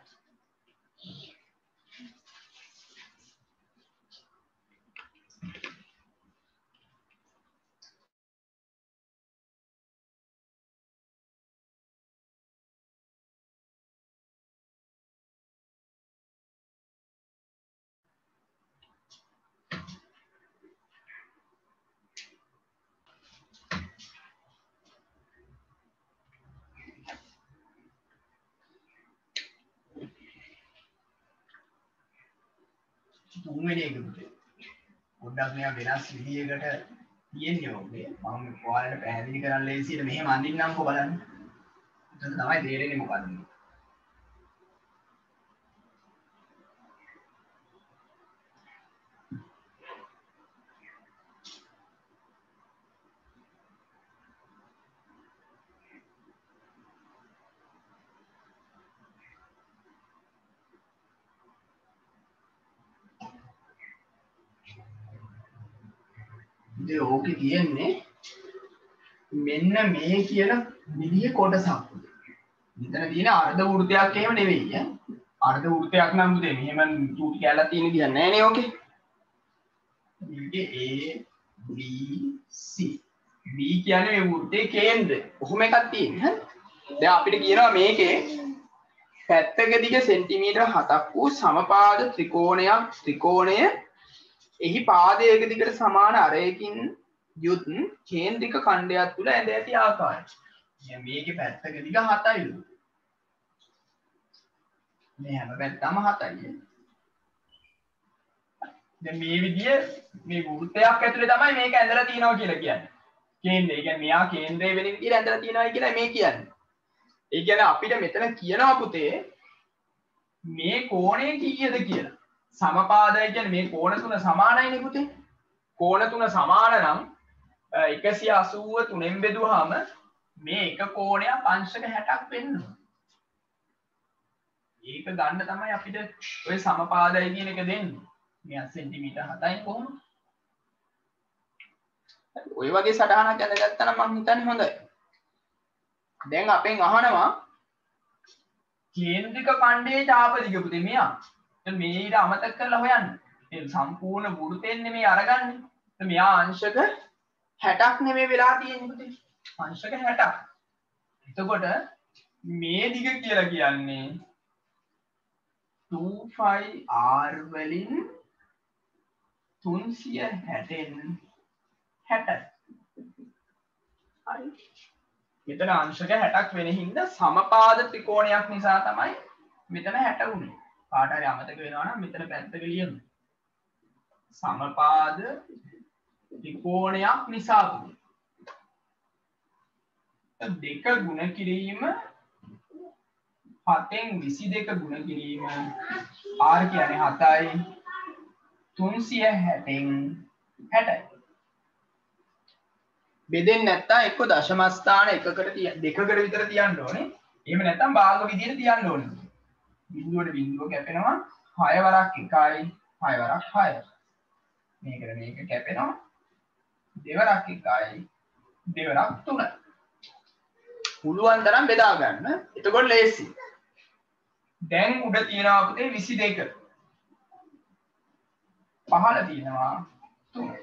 තුන්වෙනි එක පුතේ. පොඩ්ඩක් මෙයා වෙනස් විදියකට තියෙන්නේ ඔබේ. මම ඔයාලට පැහැදිලි කරන්න ලේසියට මෙහෙම අඳින්නම්කෝ බලන්න. එතකොට තමයි තේරෙන්නේ මොකද්ද. ඉතින් ඕකේ තියෙන්නේ මෙන්න මේ කියන විදිහේ කොටසක්. මෙතන තියෙන අර්ධ වෘත්තයක් එහෙම නෙවෙයි ඈ. අර්ධ වෘත්තයක් නම් පුතේ මෙහෙම චූටි කැලක් තියෙන විදිහක් නෑ නේ ඕකේ. මේකේ A B C. B කියන්නේ මේ වෘත්තයේ කේන්ද්‍රය. කොහොම එකක් තියෙන්නේ හරි. දැන් අපිට කියනවා මේකේ පැත්තක දිග සෙන්ටිමීටර් 7ක් වූ සමපාද ත්‍රිකෝණය එහි පාදයක දිගට සමාන අරයකින් යුත් කේන්ද්‍රික ඛණ්ඩයක් තුල ඇඳ ඇති ආකාරය. දැන් මේකේ පැත්තක දිග 7යිලු. මේ හැම පැත්තම 7යි. දැන් මේ විදිය මේ වෘත්තයක් ඇතුලේ තමයි මේක ඇඳලා තියෙනවා කියලා කියන්නේ. කේන්ද්‍රය. ඒ කියන්නේ මෙයා කේන්ද්‍රය වෙන විදියට ඇඳලා තියෙනවා කියලා මේ කියන්නේ. ඒ කියන්නේ අපිට මෙතන කියනවා පුතේ මේ කෝණය කීයද කියලා. සමපාදය කියන්නේ මේ කෝණ තුන සමානයිනේ පුතේ. කෝණ තුන සමාන නම් 180 3ෙන් බෙදුවාම මේ එක කොණයක් අංශක 60ක් වෙනවා. ඒක ගන්න තමයි අපිට ඔය සමපාදය කියන එක දෙන්නේ. මෙයා සෙන්ටිමීටර් 7යි කොහොමද? ඔය වගේ සටහනක් ඇඳගත්තා නම් මම හිතන්නේ හොඳයි. දැන් අපෙන් අහනවා කේන්ද්‍රික ඛණ්ඩයේ ඡාප දිග පුතේ මෙයා. දැන් මේ ඊට අමතක කරලා හොයන්න. මේ සම්පූර්ණ වෘතෙන් නෙමෙයි අරගන්නේ. දැන් මෙයා අංශක 60ක් නෙමෙයි වෙලා තියෙන්නේ පුතේ. අංශක 60ක්. එතකොට මේ දිග කියලා කියන්නේ 2πr වලින් 360න් 60යි. හරි. මෙතන අංශක 60ක් වෙන හින්දා සමපාද ත්‍රිකෝණයක් නිසා තමයි මෙතන 60 උනේ. කාට හරි අමතක වෙනවා නම් මෙතන පැත්තක ලියමු. සමපාද ත්‍රිකෝණයක් නිසා දෙක ගුණ කිරීම 7න් 22 ගුණ කිරීම r කියන්නේ 7යි 360න් 60යි. බෙදෙන්නේ නැත්තම් එක්ක දශම ස්ථාන එකකට දෙකකට විතර තියන්න ඕනේ. එහෙම නැත්තම් භාග විදියට තියන්න ඕනේ. බිඳුවට බිඳුව කැපෙනවා 6 වරක් 1යි 6 වරක් 6යි. මේකට මේක කැපෙනවා දෙවරක් 1යි දෙවරක් 3යි. පුළුවන් තරම් බෙදා ගන්න. එතකොට ලේසි. දැන් උඩ තියෙනවා පුතේ 22. පහළ තියෙනවා 3.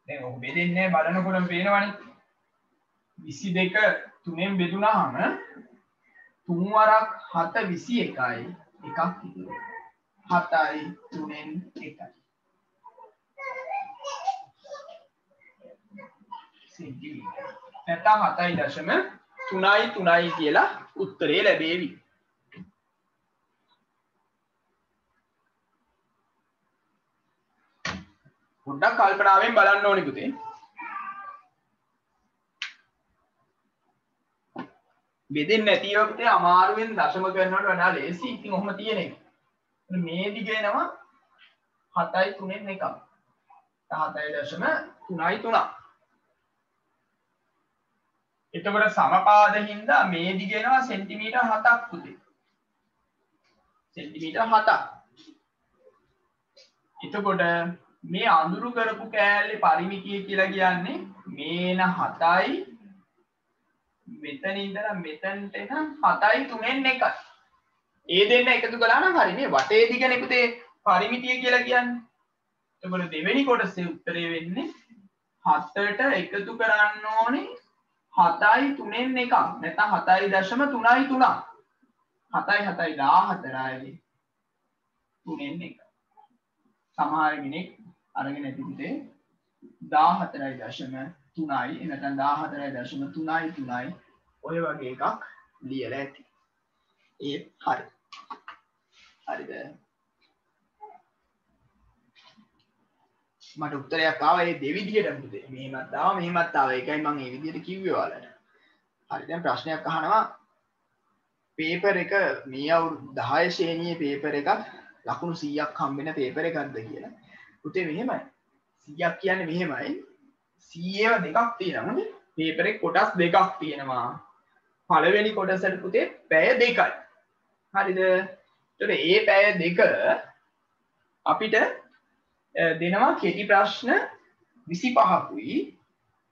දැන් ඔක බෙදෙන්නේ බලනකොටම පේනවනේ. 22 3ෙන් බෙදුනහම 3 වරක් 7 21යි. එකක් ඉතුරු. 7යි 3ෙන් 1යි. සෙන්ටිමීටර. නැත්නම් 7.3යි කියලා උත්තරේ ලැබේවි. පොඩ්ඩක් කල්පනාවෙන් බලන්න ඕනේ පුතේ. බෙදෙන්නේ නැතිව පුතේ අමාරුවෙන් දශම කරනවට වඩා ලේසි. ඉතින් ඔහොම තියෙන එක. මේ දිගේනවා 7යි 3ෙන් 1ක්. 7.3යි 3. එතකොට සමපාද හින්දා මේ දිගේනවා සෙන්ටිමීටර් 7ක් පුතේ. සෙන්ටිමීටර් 7ක්. එතකොට මේ අඳුරු කරපු කෑල්ලේ පරිමිතිය කියලා කියන්නේ මේන 7යි මෙතන ඉඳලා මෙතනට එන 7යි 3ෙන් 1යි. ඒ දෙන්න එකතු කළා නම් හරි නේ. වටේ දිගනේ පුතේ පරිමිතිය කියලා කියන්නේ. එතකොට දෙවෙනි කොටසේ උත්තරේ වෙන්නේ 7ට එකතු කරන්න ඕනේ 7යි 3ෙන් 1ක්. නැත්නම් 7.3යි 3. 7යි 7යි 14යි 3ෙන් 1. සමහර කෙනෙක් අරගෙන ඇති පුතේ 14.3යි නැත්නම් 14.3යි ඔය වගේ එකක් ලියලා ඇති. ඒ හරි. හරිද? මට උත්තරයක් ආවා ඒ දෙවිදියට පුතේ. මෙහෙමත් ආවා මෙහෙමත් ආවා. ඒකයි මම මේ විදියට කිව්වේ ඔයාලට. හරි දැන් ප්‍රශ්නයක් අහනවා පේපර් එක මේ අවුරුදු 10 ශ්‍රේණියේ පේපර් එකක් ලකුණු 100ක් හම්බෙන පේපර් එකක්ද කියලා. පුතේ මෙහෙමයි. 100ක් කියන්නේ මෙහෙමයි. 100ව දෙකක් තියෙනවා නේ. පේපර් එක කොටස් දෙකක් තියෙනවා. පළවෙනි කොටසට පුතේ පැය 2යි. හරිද? එතකොට මේ පැය 2 අපිට දෙනවා කෙටි ප්‍රශ්න 25කුයි.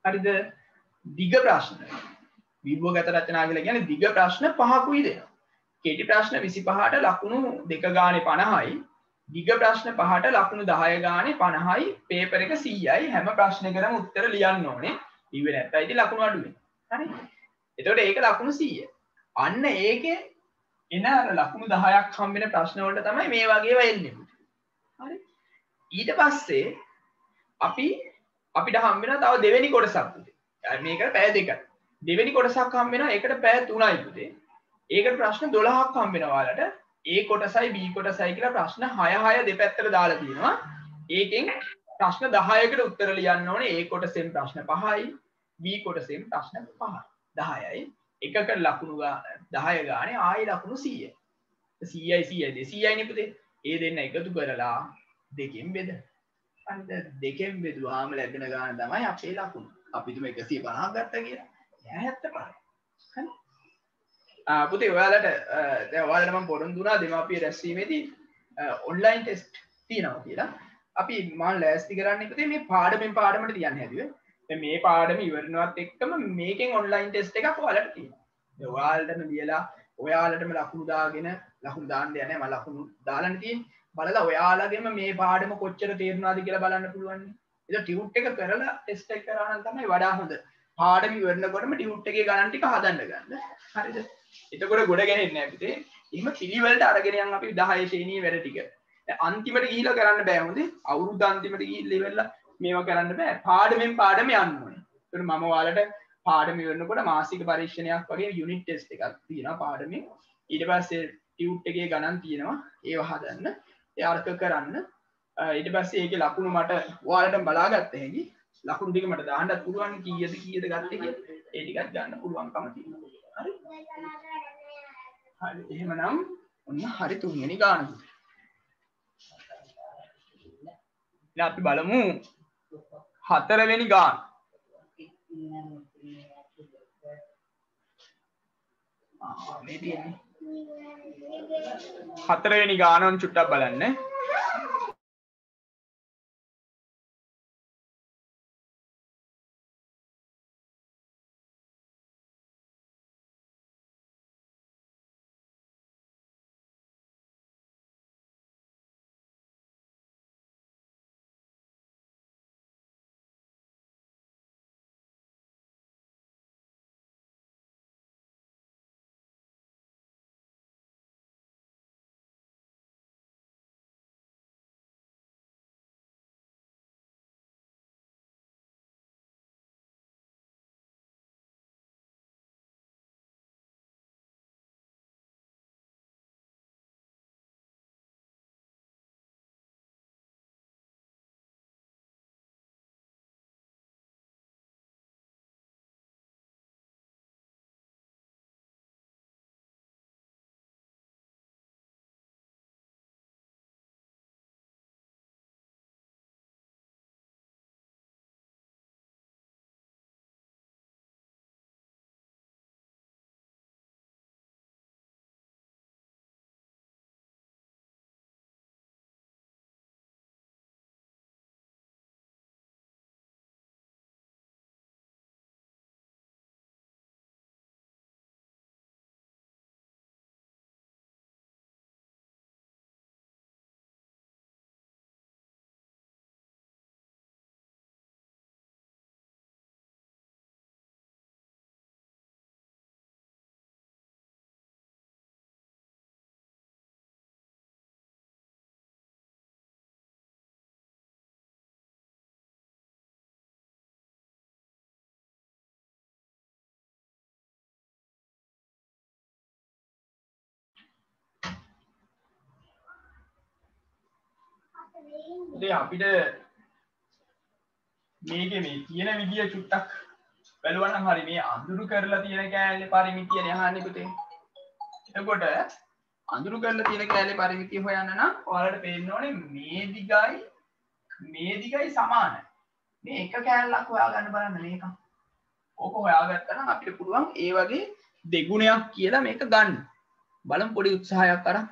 හරිද? දිග ප්‍රශ්න විභවගත රචනා කියලා කියන්නේ දිග ප්‍රශ්න 5කුයි දෙනවා. කෙටි ප්‍රශ්න 25ට ලකුණු 2 ගානේ 50යි. දිග ප්‍රශ්න 5ට ලකුණු 10 ගානේ 50යි. පේපර් එක 100යි. හැම ප්‍රශ්නයකටම උත්තර ලියන්න ඕනේ. ඉවෙ නැත්නම් ඉතින් ලකුණු අඩු වෙනවා. හරි? එතකොට ඒක ලකුණු 100. අන්න ඒකේ එන ලකුණු 10ක් හම්බෙන ප්‍රශ්න වලට තමයි මේ වගේව එන්නේ. හරි? ඊට පස්සේ අපිට හම්බ වෙනවා තව දෙවෙනි කොටසක් පුතේ. මේකට පැය 2යි. දෙවෙනි කොටසක් හම්බ වෙනවා ඒකට පැය 3යි පුතේ. ඒකට ප්‍රශ්න 12ක් හම්බ වෙනවා ඔයාලට. A කොටසයි B කොටසයි කියලා ප්‍රශ්න 6 දෙපැත්තට දාලා තියෙනවා. ඒකෙන් ප්‍රශ්න 10කට උත්තර ලියන්න ඕනේ. A කොටසෙන් ප්‍රශ්න 5යි B කොටසෙන් ප්‍රශ්න 5යි 10යි. එකකට ලකුණු 10 ගානේ ආයෙ ලකුණු 100යි. 100යි 200යි නේ පුතේ. ඒ දෙන්න එකතු කරලා දෙකෙන් බෙද. හරිද? දෙකෙන් බෙදුවාම ලැබෙන ගාන තමයි අපේ ලකුණු. අපි තුම 150ක් ගත්තා කියලා. 75යි. හරි? පුතේ ඔයාලට දැන් ඔයාලට මම පොරොන්දු දුනා දෙමාපිය රැස්වීමේදී ඔන්ලයින් ටෙස්ට් තියෙනවා කියලා. අපි මම ලෑස්ති කරන්නේ පුතේ මේ පාඩමෙන් පාඩමට තියන්න හැදුවේ. දැන් මේ පාඩම ඉවරනවත් එක්කම මේකෙන් ඔන්ලයින් ටෙස්ට් එකක් ඔයාලට තියෙනවා. දැන් ඔයාලටම ලියලා ඔයාලටම ලකුණු දාගෙන ලකුණු දාන්න යන්නේ මම ලකුණු දාලානේ තියෙන්නේ. බලලා ඔයාලගෙම මේ පාඩම කොච්චර තේරුණාද කියලා බලන්න පුළුවන්. ඒක ටියුට් එක කරලා ටෙස්ට් එක කරා නම් තමයි වඩා හොඳ. පාඩම ඉවරනකොටම ටියුට් එකේ ගණන් ටික හදන්න ගන්න. හරිද? එතකොට ගොඩ ගැහෙන්නේ නැහැ පුතේ. එහෙම පිළිවෙලට අරගෙන යන් අපි 10 ශ්‍රේණියේ වැඩ ටික. දැන් අන්තිමට ගිහිලා කරන්න බෑ හොඳේ. අවුරුද්ද අන්තිමට ගිහිල්ලා ඉවරලා මේවා කරන්න බෑ. පාඩමෙන් පාඩම යන්න ඕනේ. ඒකට මම ඔයාලට පාඩම ඉවරනකොට මාසික පරීක්ෂණයක් වගේ යුනිට් ටෙස්ට් එකක් තියෙනවා පාඩමෙන්. ඊට පස්සේ ටියුට් එකේ ගණන් තියෙනවා. ඒව හදන්න. ඒ අර්ථ කරන්න. ඊට පස්සේ ඒකේ ලකුණු මට ඔයාලට බලාගත්ත හැකි. ලකුණු ටික මට දාන්නත් පුළුවන් කීයද ගත්තේ කියලා. ඒ ටිකත් ගන්න පුළුවන්කම තියෙනවා. හරි? හරි එහෙමනම් ඔන්න හරි තුන්වෙනි ගාන. ඉතින් අපි බලමු හතරවෙනි ගාන. මේ තියෙන්නේ හතරවෙනි ගානන් චුට්ටක් බලන්න. ඉතින් අපිට මේකේ මේ කියන විදිය චුට්ටක් බලුවා නම් හරි මේ අඳුරු කරලා තියෙන කෑල්ලේ පරිමිතියනේ අහන්නේ පුතේ. එතකොට අඳුරු කරලා තියෙන කෑල්ලේ පරිමිතිය හොයන්න නම් ඔයාලට පේන්න ඕනේ මේ දිගයි සමාන. මේ එක කෑල්ලක් හොයාගන්න බලන්න මේක. ඕක හොයාගත්තා නම් අපිට පුළුවන් ඒ වගේ දෙගුණයක් කියලා මේක ගන්න. බලමු පොඩි උත්සාහයක් අරන්.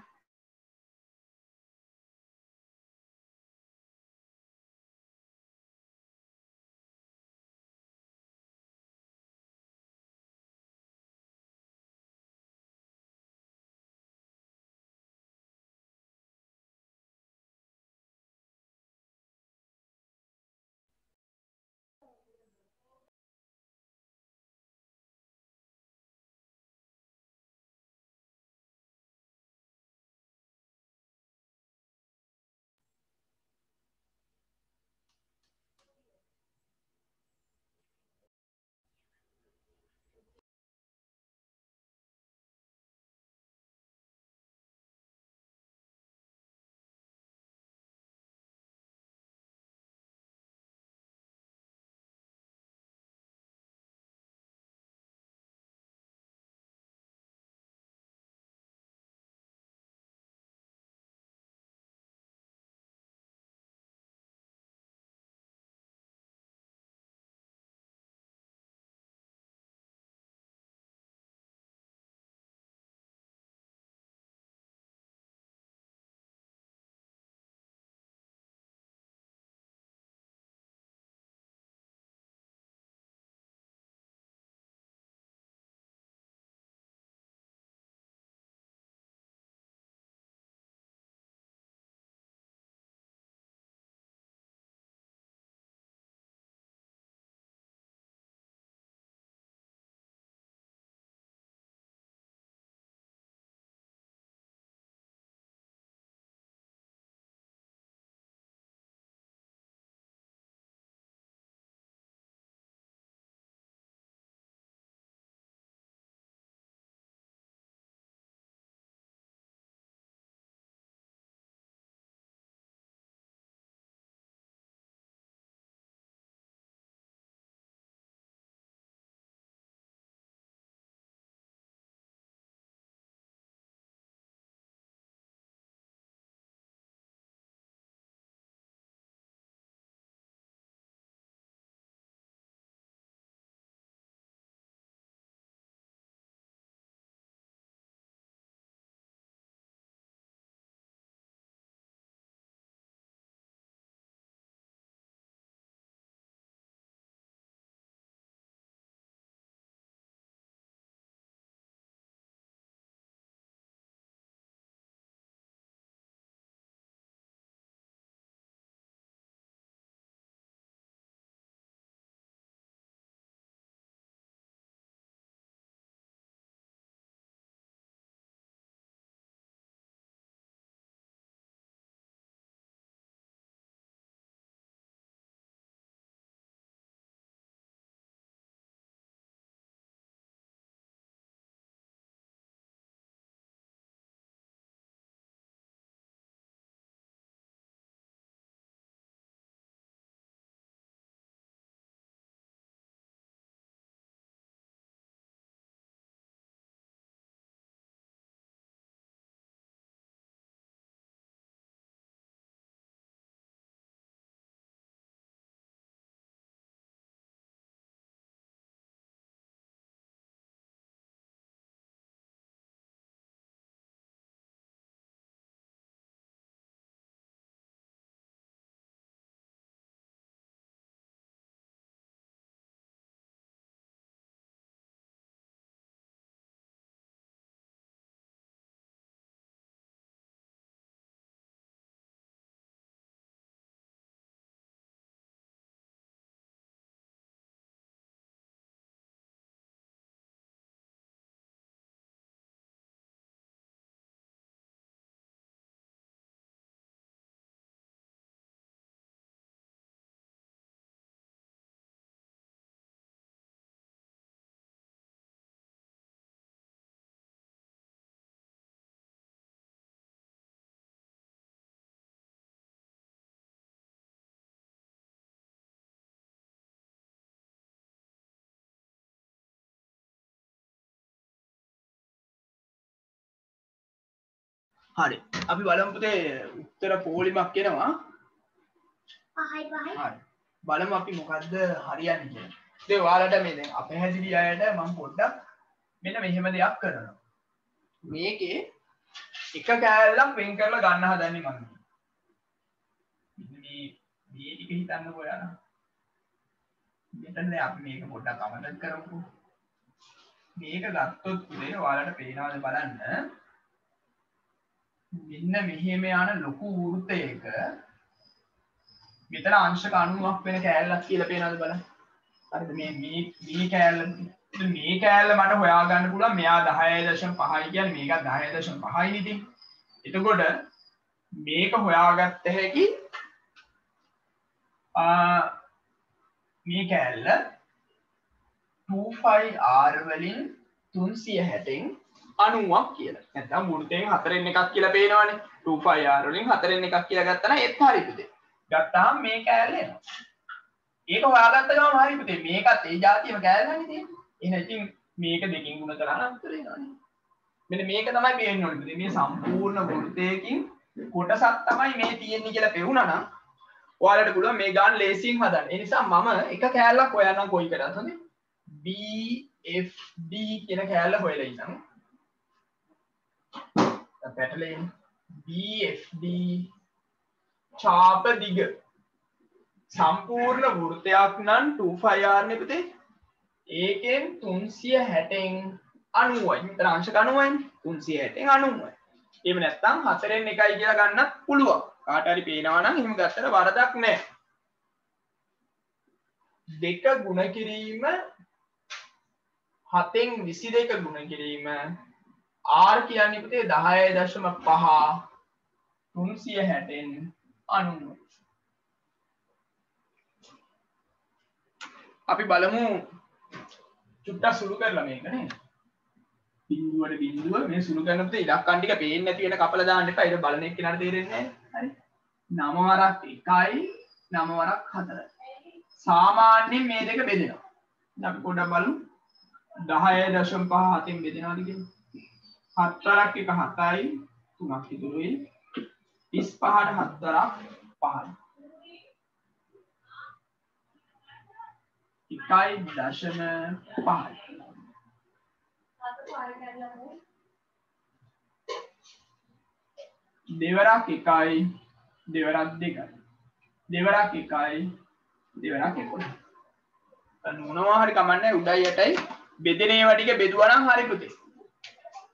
හරි. අපි බලමු පුතේ උත්තර පොලිමක් එනවා. හරි. බලමු අපි මොකද්ද හරියන්නේ කියලා. ඉතින් ඔයාලට මේ දැන් අපහැදිලි අයට මම පොඩ්ඩක් මෙන්න මෙහෙම දෙයක් කරනවා. මේකේ එක කෑල්ලක් වෙන් කරලා ගන්න හදන්නේ මම. මේ ටික හිතන්නකෝ ඔයාලා. මෙතන අපි මේක පොඩ්ඩක් අමතක කරමුකෝ. මේක ගත්තොත් පුතේ ඔයාලට පේනවාද බලන්න. මෙන්න මෙහෙම යන ලොකු වෘත්තයක මෙතන අංශක 90ක් වෙන කෑල්ලක් කියලා පේනවද බලන්න. හරිද මේ කෑල්ල. මේ කෑල්ල මට හොයාගන්න පුළුවන් මෙයා 10.5යි කියන්නේ මේකත් 10.5යි නේ ඉතින්. එතකොට මේක හොයාගත්ත හැකි මේ කෑල්ල 25R වලින් 360න් 90ක් කියලා. නැත්නම් වෘත්තයෙන් 4න් එකක් කියලා පේනවනේ. 25R වලින් 4න් එකක් කියලා ගත්තා නම් ඒත් හරි පුතේ. ගත්තාම මේ කෑල්ල එනවා. ඒක හොයාගත්ත ගමන් හරි පුතේ. මේකත් ඒ જાතියම කෑල්ලනේ තියෙන්නේ. එහෙනම් ඉතින් මේක දෙකකින් ගුණ කරලා නම් උත්තර එනවනේ. මෙන්න මේක තමයි පේන්න ඕනේ පුතේ. මේ සම්පූර්ණ වෘත්තයකින් කොටසක් තමයි මේ තියෙන්නේ කියලා පෙවුනා නම් ඔයාලට පුළුවන් මේ ගාන ලේසියෙන් හදන්න. ඒ නිසා මම එක කෑල්ලක් හොයන්නම් කොයි කරත් හොඳේ. BFD කියන කෑල්ල හොයලා ඉන්නම්. පැටලෙන් BFD චාප දිග සම්පූර්ණ වෘත්තයක් නම් 25R නේ පුතේ. ඒකෙන් 360න් 90යි. මෙතන අංශක 90යිනේ. 360න් 90යි. එහෙම නැත්නම් 4න් 1යි කියලා ගන්නත් පුළුවන්. කාට හරි පේනවා නම් එහෙම ගත්තට වරදක් නැහැ. දෙක ගුණ කිරීම 7න් 22 ගුණ කිරීම R කියන්නේ පුතේ 10.5 360න් 90. අපි බලමු චුට්ටක් සුළු කරලා මේක නේද? බිඳුවට බිඳුව මේ සුළු කරනකොට ඉලක්කම් ටික පේන්නේ නැති වෙන කපලා දාන්න එපා. ඒක බලන එක්කනට තේරෙන්නේ නැහැ. හරි. 9 වරක් 1යි 9 වරක් 4යි. සාමාන්‍යයෙන් මේ දෙක බෙදෙනවා. අපි පොඩ්ඩක් බලමු. 10.5 7න් බෙදෙනවාද කියලා. 7 වරක් 1 7යි 3ක් ඉතුරුයි. 35ට 7 වරක් 5යි. 1.5යි. දෙවරක් 1යි දෙවරක් 2යි. දෙවරක් 1යි දෙවරක් 11. මොනවා හරි කමන්නේ උඩයි යටයි බෙදෙන ඒවා ටික බෙදුවා නම් හරි පුතේ.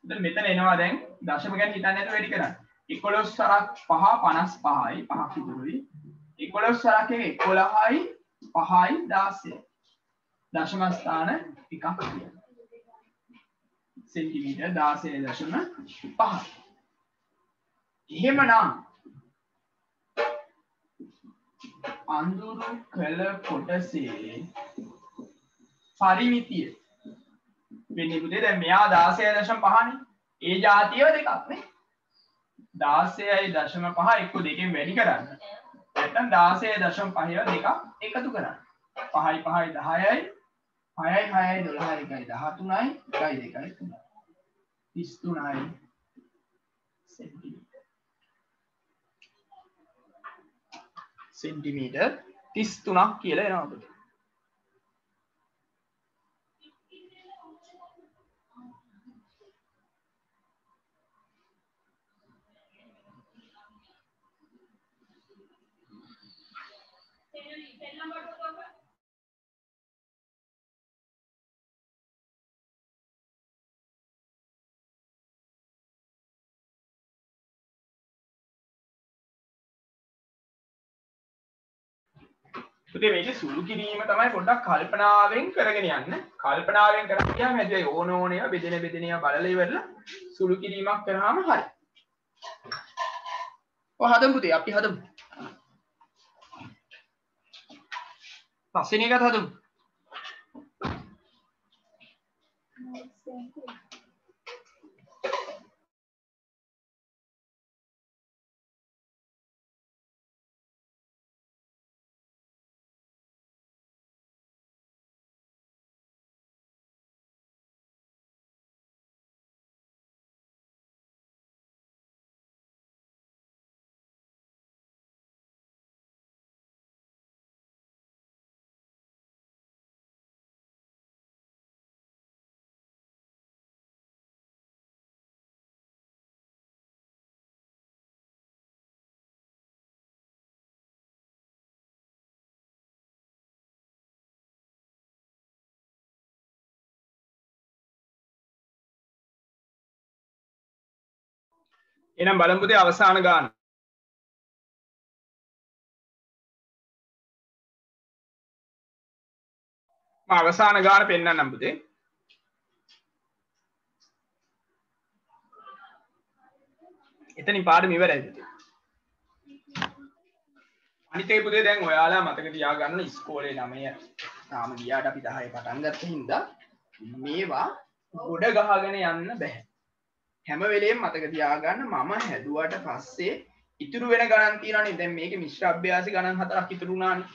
දැන් මෙතන එනවා දැන් දශම ගැන හිතන්නේ නැතුව වැඩි කරන්න. 11 සරක් 5 55යි 5ක් ඉතුරුයි. 11 සරක් 11යි 5යි 16යි. දශම ස්ථාන එකක් තියෙනවා. සෙන්ටිමීටර් 16.5. එහෙමනම් අඳුරු කළ කොටසේ පරිමිතිය වෙන්නේ පුතේ දැන් මෙයා 16.5නේ. ඒ જાතියව දෙකක් නේ. 16.5 එක්ක දෙකෙන් වැඩි කරන්න. නැත්නම් 16.5 දෙකක් එකතු කරන්න. 5යි 5යි 10යි 6යි 6යි 12යි 1යි 13යි 1යි 2යි 3යි 33යි සෙන්ටිමීටර් 33ක් කියලා එනවා පුතේ. පුතේ මේකේ සුළු කිරීම තමයි පොඩ්ඩක් කල්පනාවෙන් කරගෙන යන්න. කල්පනාවෙන් කරගෙන ගියාම හැබැයි ඕන ඒවා බෙදෙන ඒවා බලලා ඉවරලා සුළු කිරීමක් කරාම හරි. ඔය හදමු පුතේ අපි හදමු. පස්වෙනි එකත් හදමු. එහෙනම් බලමු පුතේ අවසාන ගාන. මම අවසාන ගාන පෙන්නන්නම් පුතේ. එතනින් පාඩම ඉවරයි පුතේ. අනිත් එක පුතේ දැන් ඔයාලා මතක තියාගන්න ඉස්කෝලේ 9 තාම ගියාට අපි 10 පටන් ගත්ත හින්දා මේවා ගොඩ ගහගෙන යන්න බෑ. හැම වෙලේම මතක තියාගන්න මම හැදුවට පස්සේ ඉතුරු වෙන ගණන් තියෙනවානේ. දැන් මේකේ මිශ්‍ර අභ්‍යාස ගණන් 4ක් ඉතුරු වුණානේ.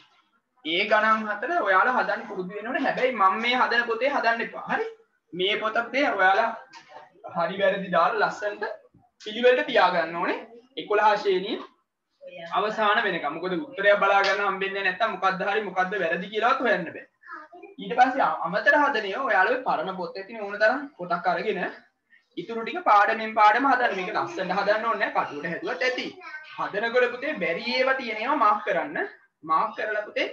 ඒ ගණන් 4 ඔයාලා හදන්න පුරුදු වෙන්න ඕනේ. හැබැයි මම මේ හදන පොතේ හදන්න එපා. හරි? මේ පොත පුතේ ඔයාලා හරි වැරදි දාලා ලස්සනට පිළිවෙලට තියාගන්න ඕනේ. 11 ශ්‍රේණියේ අවසාන වෙනකම්. මොකද උත්තරයක් බලා ගන්න හම්බෙන්නේ නැත්නම් මොකද්ද හරි මොකද්ද වැරදි කියලාවත් හොයන්න බෑ. ඊට පස්සේ අමතර හදන්නේ ඔයාලා ඔය පරණ පොතේ තියෙන ඕන තරම් පොතක් අරගෙන ඉතුරු ටික පාඩමෙන් පාඩම හදන්න. මේක ලස්සනට හදන්න ඕනේ නැහැ. කටුවට හැදුවත් ඇති. හදනකොට පුතේ බැරි ඒවා තියෙන ඒවා මාක් කරන්න. මාක් කරලා පුතේ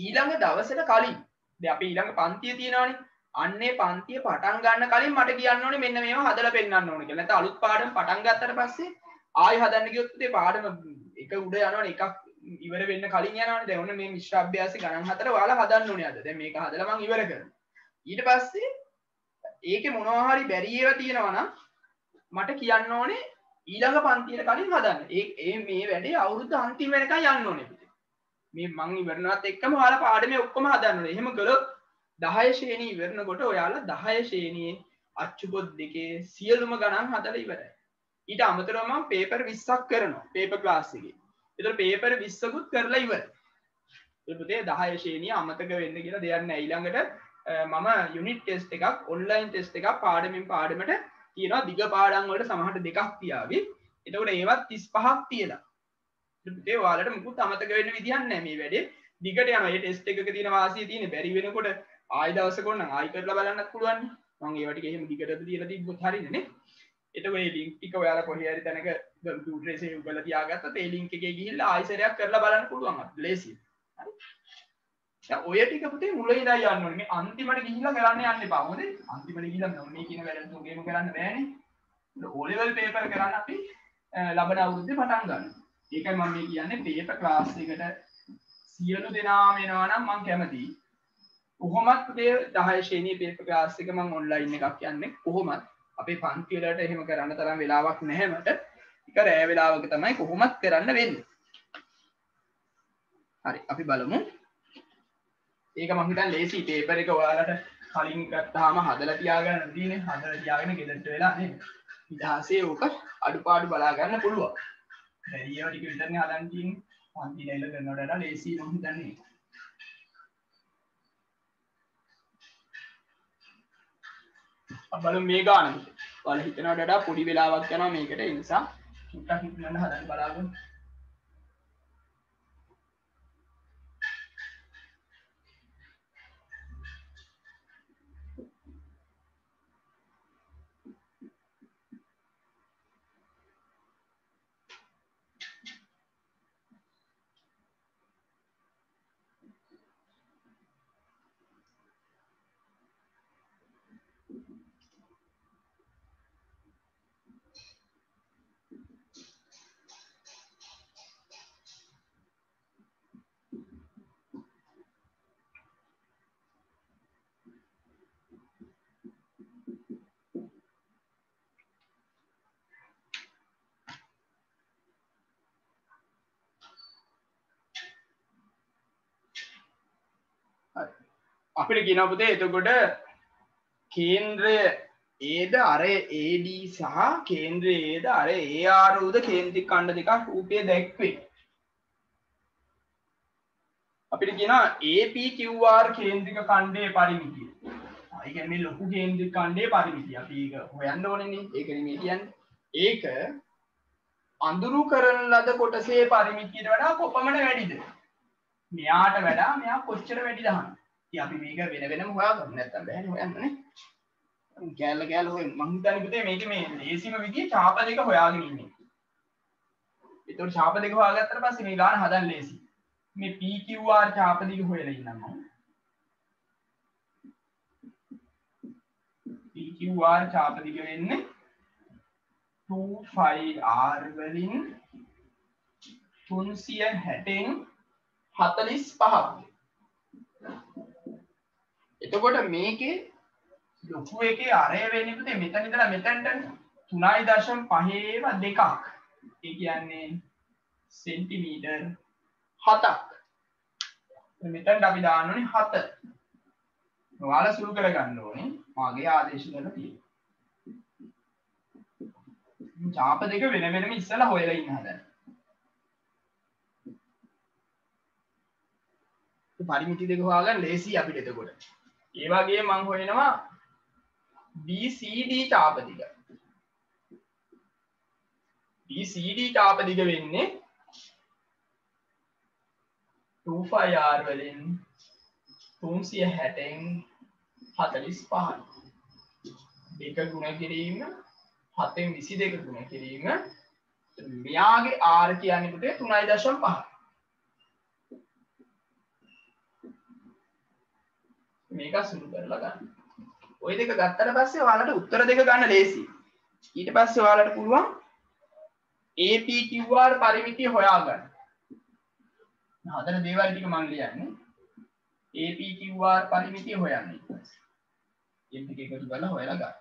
ඊළඟ දවසට කලින් දැන් අපි ඊළඟ පන්තිය තියෙනවානේ. අන්නේ පන්තිය පටන් ගන්න කලින් මට කියන්න ඕනේ මෙන්න මේවා හදලා පෙන්නන්න ඕනේ කියලා. නැත්නම් අලුත් පාඩම පටන් ගත්තට පස්සේ ආයෙ හදන්න ගියොත් පුතේ පාඩම එක උඩ යනවනේ එකක් ඉවර වෙන්න කලින් යනවනේ. දැන් ඔන්න මේ මිශ්‍ර අභ්‍යාසي ගණන් 4 ඔයාලා හදන්න ඕනේ අද. දැන් මේක හදලා මම ඉවර කරනවා. ඊට පස්සේ ඒකේ මොනවා හරි බැරි ඒවා තියෙනවා නම් මට කියන්න ඕනේ ඊළඟ පන්තියට කලින් හදන්න. ඒ මේ වැඩේ අවුරුද්ද අන්තිම වෙනකන් යන්න ඕනේ පුතේ. මේ මං ඉවරනවත් එක්කම ඔයාලා පාඩමේ ඔක්කොම හදන්න ඕනේ. එහෙම කළොත් 10 ශ්‍රේණිය ඉවරනකොට ඔයාලා 10 ශ්‍රේණියේ අච්චු පොත් දෙකේ සියලුම ගණන් හදලා ඉවරයි. ඊට අමතරව මම පේපර් 20ක් කරනවා පේපර් ක්ලාස් එකේ. ඒතර පේපර් 20කුත් කරලා ඉවරයි. ඒ පුතේ 10 ශ්‍රේණිය අමතක වෙන්න කියලා දෙයක් නැහැ. ඊළඟට මම යුනිට් ටෙස්ට් එකක් ඔන්ලයින් ටෙස්ට් එකක් පාඩමෙන් පාඩමට තියෙනවා. දිග පාඩම් වලට සමහරට දෙකක් තියාවි. එතකොට ඒවත් 35ක් තියලා. පුතේ ඔයාලට මුකුත් අමතක වෙන්න විදියක් නැහැ මේ වැඩේ. දිගට යනවා. මේ ටෙස්ට් එකක තියෙන වාසිය තියෙන්නේ බැරි වෙනකොට ආයි දවසක ඕනනම් ආයි කරලා බලන්නත් පුළුවන්. මම ඒවා ටික එහෙම දිගටද තියලා තිබ්බොත් හරියන්නේ නේ. එතකොට මේ ලින්ක් ටික ඔයාලා කොහේ හරි තැනක කම්පියුටරේ සේව් කරලා තියාගත්තත් ඒ ලින්ක් එකේ ගිහිල්ලා ආයි සැරයක් කරලා බලන්න පුළුවන් අපිට ලේසියි. හරි. දැන් ඔය ටික පුතේ මුල ඉඳලා යන්න ඕනේ. මේ අන්තිමට ගිහිල්ලා කරන්න යන්න එපා. මොකද අන්තිමට ගිහිල්ලා මේ කියන වැඩ තුනේම කරන්න බෑනේ. O level paper කරන්න අපි ලබන අවුරුද්දේ පටන් ගන්නවා. ඒකයි මම මේ කියන්නේ පේපර් ක්ලාස් එකට සියලු දෙනාම එනවා නම් මම කැමතියි. කොහොමත් පුතේ 10 ශ්‍රේණියේ පේපර් ක්ලාස් එක මම ඔන්ලයින් එකක් යන්නේ. කොහොමත් අපේ පන්ති වලට එහෙම කරන්න තරම් වෙලාවක් නැහැ මට. එක රෑ වෙලාවක තමයි කොහොමත් කරන්න වෙන්නේ. හරි අපි බලමු. ඒක මම හිතන්නේ ලේසි පේපර් එක ඔයාලට කලින් ගත්තාම හදලා තියාගන්න තියෙන්නේ. හදලා තියාගෙන ගෙදරට වෙලා නේද? ඉතිහාසයේ ඕක අඩුපාඩු බලා ගන්න පුළුවන්. බැරි ඒවා ටික විතරනේ හදන්න තියෙන්නේ. පන්ති ලෙල කරනවට වඩා ලේසි මම හිතන්නේ. බලමු මේ ගාන. ඔයාලා හිතනවට වඩා පොඩි වෙලාවක් යනවා මේකට. ඒ නිසා චුට්ටක් ඉක්මනට හදන්න බලාගමු. අපිට කියනවා පුතේ එතකොට කේන්ද්‍රය ඒද අර AD සහ කේන්ද්‍රය ඒද අර AR උද කේන්ද්‍රික ඛණ්ඩ දෙකක් රූපයේ දැක්වේ. අපිට කියනවා APQR කේන්ද්‍රික ඛණ්ඩයේ පරිමිතිය. ඒ කියන්නේ මේ ලොකු කේන්ද්‍රික ඛණ්ඩයේ පරිමිතිය. අපි ඒක හොයන්න ඕනේනේ. ඒක නෙමෙයි කියන්නේ. ඒක අඳුරු කරන ලද කොටසේ පරිමිතියට වඩා කොපමණ වැඩිද? මෙයාට වඩා මෙයා කොච්චර වැඩිද අහන්න. අපි මේක වෙන වෙනම හොයාගමු නැත්නම් බෑනේ හොයන්නනේ. කැල හොයමු. මං හිතන්නේ පුතේ මේක මේ ලේසිම විදිහේ ඡාප දෙක හොයාගෙන ඉන්නේ. ඒතකොට ඡාප දෙක හොයාගත්තට පස්සේ මේ ගාන හදන්න ලේසි. මේ PQR ඡාප දෙක හොයලා ඉන්නම් මම. PQR ඡාප දෙක වෙන්නේ 25R වලින් 360න් 45ක්. එතකොට මේකේ ලොකු එකේ අරය වෙන්නේ පුතේ මෙතන ඉඳලා මෙතනට 3.5 දෙකක්. ඒ කියන්නේ සෙන්ටිමීටර් 7ක්. මෙතනට අපි දාන්න ඕනේ 7. ඔයාලා සුළු කරගන්න ඕනේ. මාගේ ආදේශ කරලා තියෙනවා. ඡාප දෙක වෙන වෙනම ඉස්සලා හොයලා ඉන්න හදන්න. පරිමිති දෙක හොයාගන්න ලේසි අපිට එතකොට. ඒ වගේ මම හොයනවා BCD ඡාප දිග. BCD ඡාප දිග වෙන්නේ 25R වලින් 360න් 45යි. දෙක ගුණ කිරීම 7න් 22 ගුණ කිරීම මෙයාගේ R කියන්නේ පුතේ 3.5. මේක සුළු කරලා ගන්න. ওই දෙක ගත්තට පස්සේ ඔයාලට උත්තර දෙක ගන්න ලේසි. ඊට පස්සේ ඔයාලට පුළුවන් APQR පරිමිතිය හොයාගන්න. හතර දේවල් ටික මම ලියන්නේ. APQR පරිමිතිය හොයන්න ඊට පස්සේ. මේ ටික එකතු කරලා හොයලා ගන්න.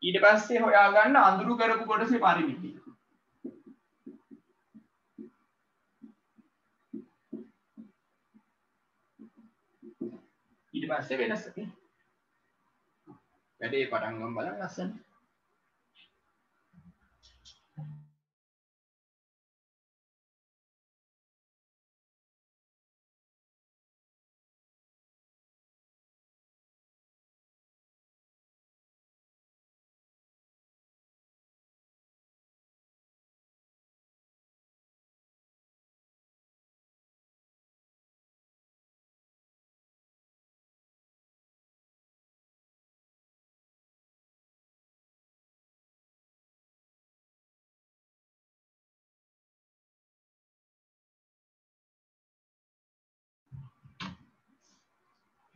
ඊට පස්සේ හොයාගන්න අඳුරු කරපු කොටසේ පරිමිතිය. ඊට පස්සේ වෙනස. වැඩේ පටන් ගමු බලන්න ලස්සන.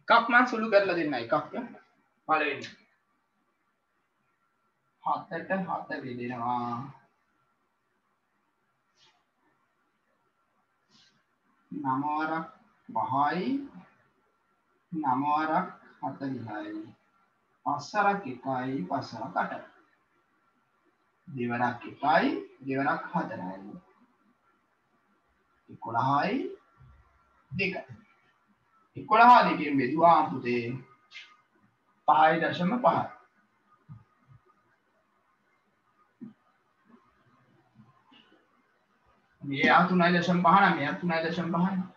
එකක් මම සුළු කරලා දෙන්න එකක් පළවෙනි 7ට 7 බෙදෙනවා 9 වරක් 5යි 9 වරක් 40යි 5 වරක් 1යි 5 වරක් 8යි දෙවරක් 1යි දෙවරක් 4යි 11යි 2යි 11 දෙකෙන් බෙදුවා පුතේ 5.5 මෙයා 3.5 නම් මෙයා 3.5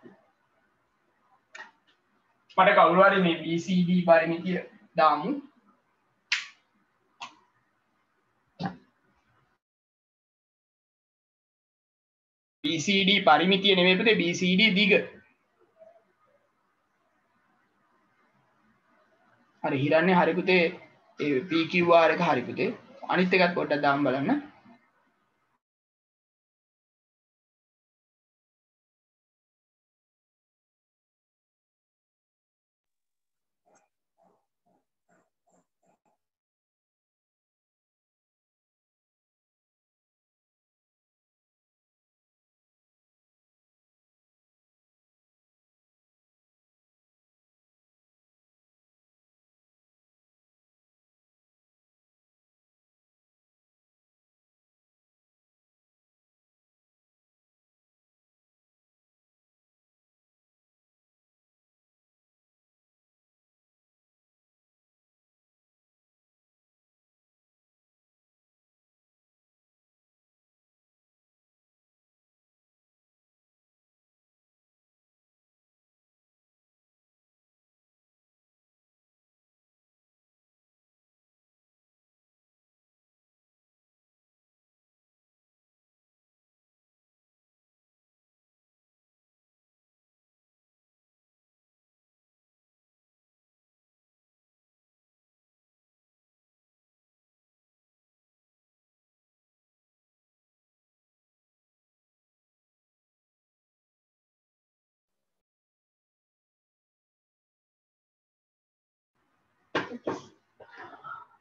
මට කවුරු හරි මේ BCD පරිමිතිය දාමු BCD පරිමිතිය නෙමෙයි පුතේ BCD දිග හරි හිරන්නේ හරි පුතේ ඒ PQR එක හරි පුතේ අනිත් එකත් පොඩ්ඩක් දාන්න බලන්න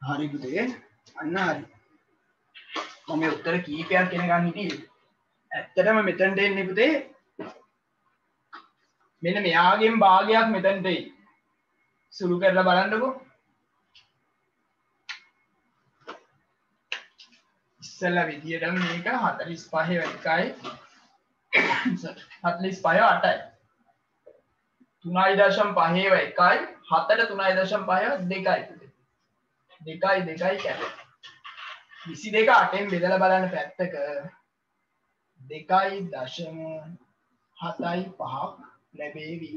හරි පුතේ අන්න හරි මම මේ උත්තර කීපයක් කෙනගන්න හිටියේ. ඇත්තටම මෙතනට එන්නේ පුතේ මෙන්න මෙයාගෙන් භාගයක් මෙතනට එයි. සුළු කරලා බලන්නකෝ. ඉස්සෙල්ලා විදියටම මේක 45 එකයි 45 8යි. 3.5 එකයි 7ට 3.5 2යි පුතේ. 2යි කැපේ. 22 8ෙන් බෙදලා බලන්න පැත්තක 2.75 ලැබේවි.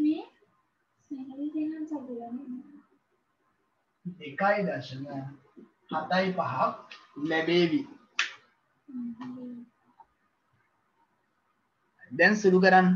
2.75 ලැබේවි. දැන් සුළු කරන්න.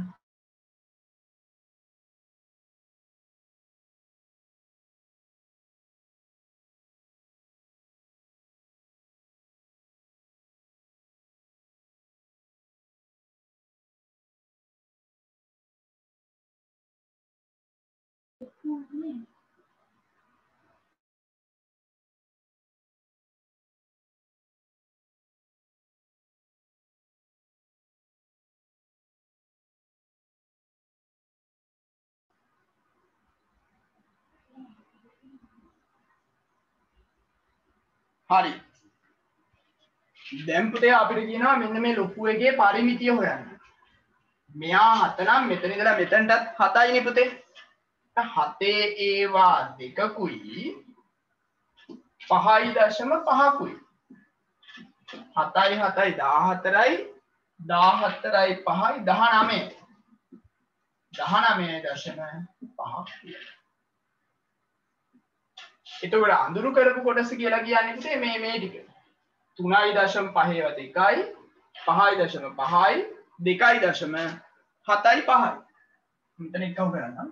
හරි. දැන් පුතේ අපිට කියනවා මෙන්න මේ ලොකු එකේ පරිමිතිය හොයන්න. මෙයා 7 නම් මෙතන ඉඳලා මෙතනටත් 7යිනේ පුතේ. 7 ඒවා දෙකකුයි 5.5කුයි. 7යි 7යි 14යි 14යි 5යි 19යි. 19.5. එතකොට අඳුරු කරපු කොටස කියලා කියන්නේ පුතේ මේ ටික. 3.5 ඒවා 2යි 5.5යි 2.75යි. මෙතන එකව කරන්න.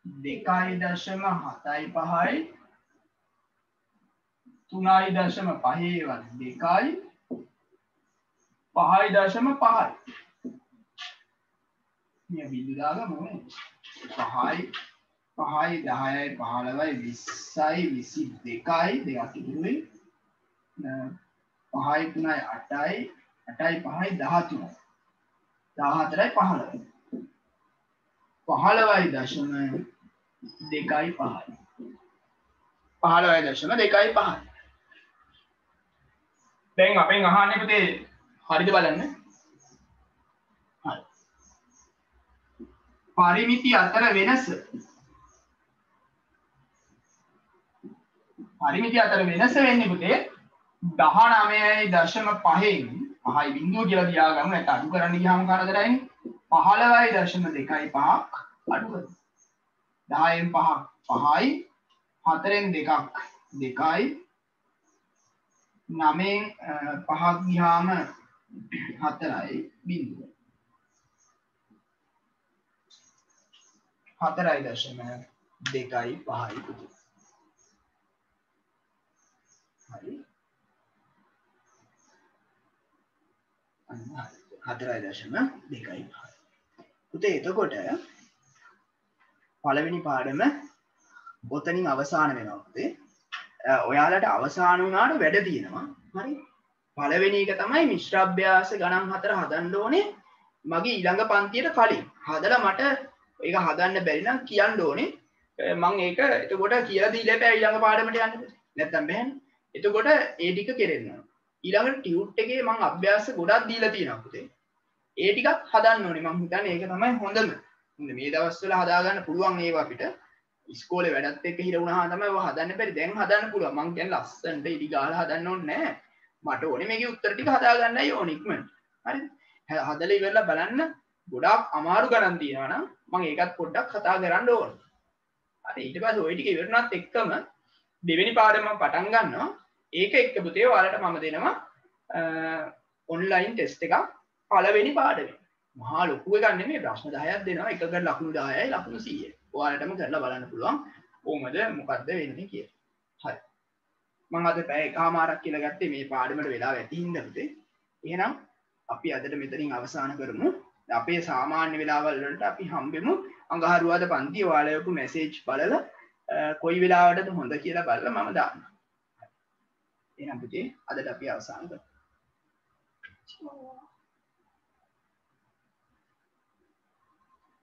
2.75යි 3.5 ඒවා 2යි 5.5යි. මේ බිඳු දාගමු නේ. 5යි 5යි 10යි 15යි 20යි 22යි දෙකක් ඉතුරුයි. 5යි 3යි 8යි 8යි 5යි 13යි 14යි 15යි 15යි දශම 2යි 5යි 15යි දශම 2යි 5යි. දැන් අපෙන් අහන්නේ පුතේ හරිද බලන්න. හරි. පරිමිති අතර වෙනස. පරිමිති අතර වෙනස වෙන්නේ පුතේ 19.5න් 5යි බිංදුව කියලා තියාගමු. නැත්නම් අඩු කරන්න ගියාම කරදරයිනේ. 15.25ක් අඩු කරමු. 10න් 5ක් 5යි 4න් 2ක් 2යි 9න් 5ක් ගියාම 4යි බිංදුව. 4.25යි පුතේ. හරි. 4.25. පුතේ එතකොට පළවෙනි පාඩම ඔතනින් අවසන් වෙනවා පුතේ. ඔයාලට අවසන් වුණාට වැඩ තියෙනවා. හරි. පළවෙනි එක තමයි මිශ්‍ර අභ්‍යාස ගණන් 4 හදන්න ඕනේ මගේ ඊළඟ පන්තියට කලින්. හදලා මට ඒක හදන්න බැරි නම් කියන්න ඕනේ. මම ඒක එතකොට කියලා දීලා බෑ ඊළඟ පාඩමට යන්න. නැත්තම් බෑනේ. එතකොට ඒ ටික කෙරෙන්න ඕනේ. ඊළඟට ටියුට් එකේ මම අභ්‍යාස ගොඩක් දීලා තියෙනවා පුතේ. ඒ ටිකක් හදන්න ඕනේ. මම හිතන්නේ ඒක තමයි හොඳම. මේ දවස්වල හදා ගන්න පුළුවන් ඒවා අපිට. ඉස්කෝලේ වැඩත් එක්ක හිර වුණාම තමයි ඔය හදන්න බැරි. දැන් හදන්න පුළුවන්. මම කියන්නේ ලස්සනට ඉදි ගාලා හදන්න ඕනේ නැහැ. මට ඕනේ මේකේ උත්තර ටික හදා ගන්නයි ඕනේ ඉක්මනට. හරිද? හදලා ඉවරලා බලන්න ගොඩාක් අමාරු ගණන් තියෙනවා නම් මම ඒකත් පොඩ්ඩක් කතා කරන්න ඕනේ. හරි ඊට පස්සේ ওই ටික ඉවරනත් එක්කම දෙවෙනි පාඩම පටන් ගන්නවා. ඒක එක්ක පුතේ ඔයාලට මම දෙනවා ඔන්ලයින් ටෙස්ට් එකක් පළවෙනි පාඩමේ. මහා ලොකු එකක් නෙමෙයි ප්‍රශ්න 10ක් දෙනවා. එකකට ලකුණු 10යි ලකුණු 100යි. ඔයාලටම කරලා බලන්න පුළුවන් කොහොමද මොකද්ද වෙන්නේ කියලා. හරි. මම අද පැය එකමාරක් කියලා ගත්තේ මේ පාඩමට වෙලාව ඇති හින්දා පුතේ. එහෙනම් අපි අදට මෙතනින් අවසන් කරමු. අපේ සාමාන්‍ය වෙලාවල් වලට අපි හම්බෙමු අඟහරුවාද පන්ති ඔයාලට මැසේජ් බලලා කොයි වෙලාවටද හොඳ කියලා බලලා මම දාන්නම්. එහෙනම් පුතේ අදට අපි අවසන් කරමු.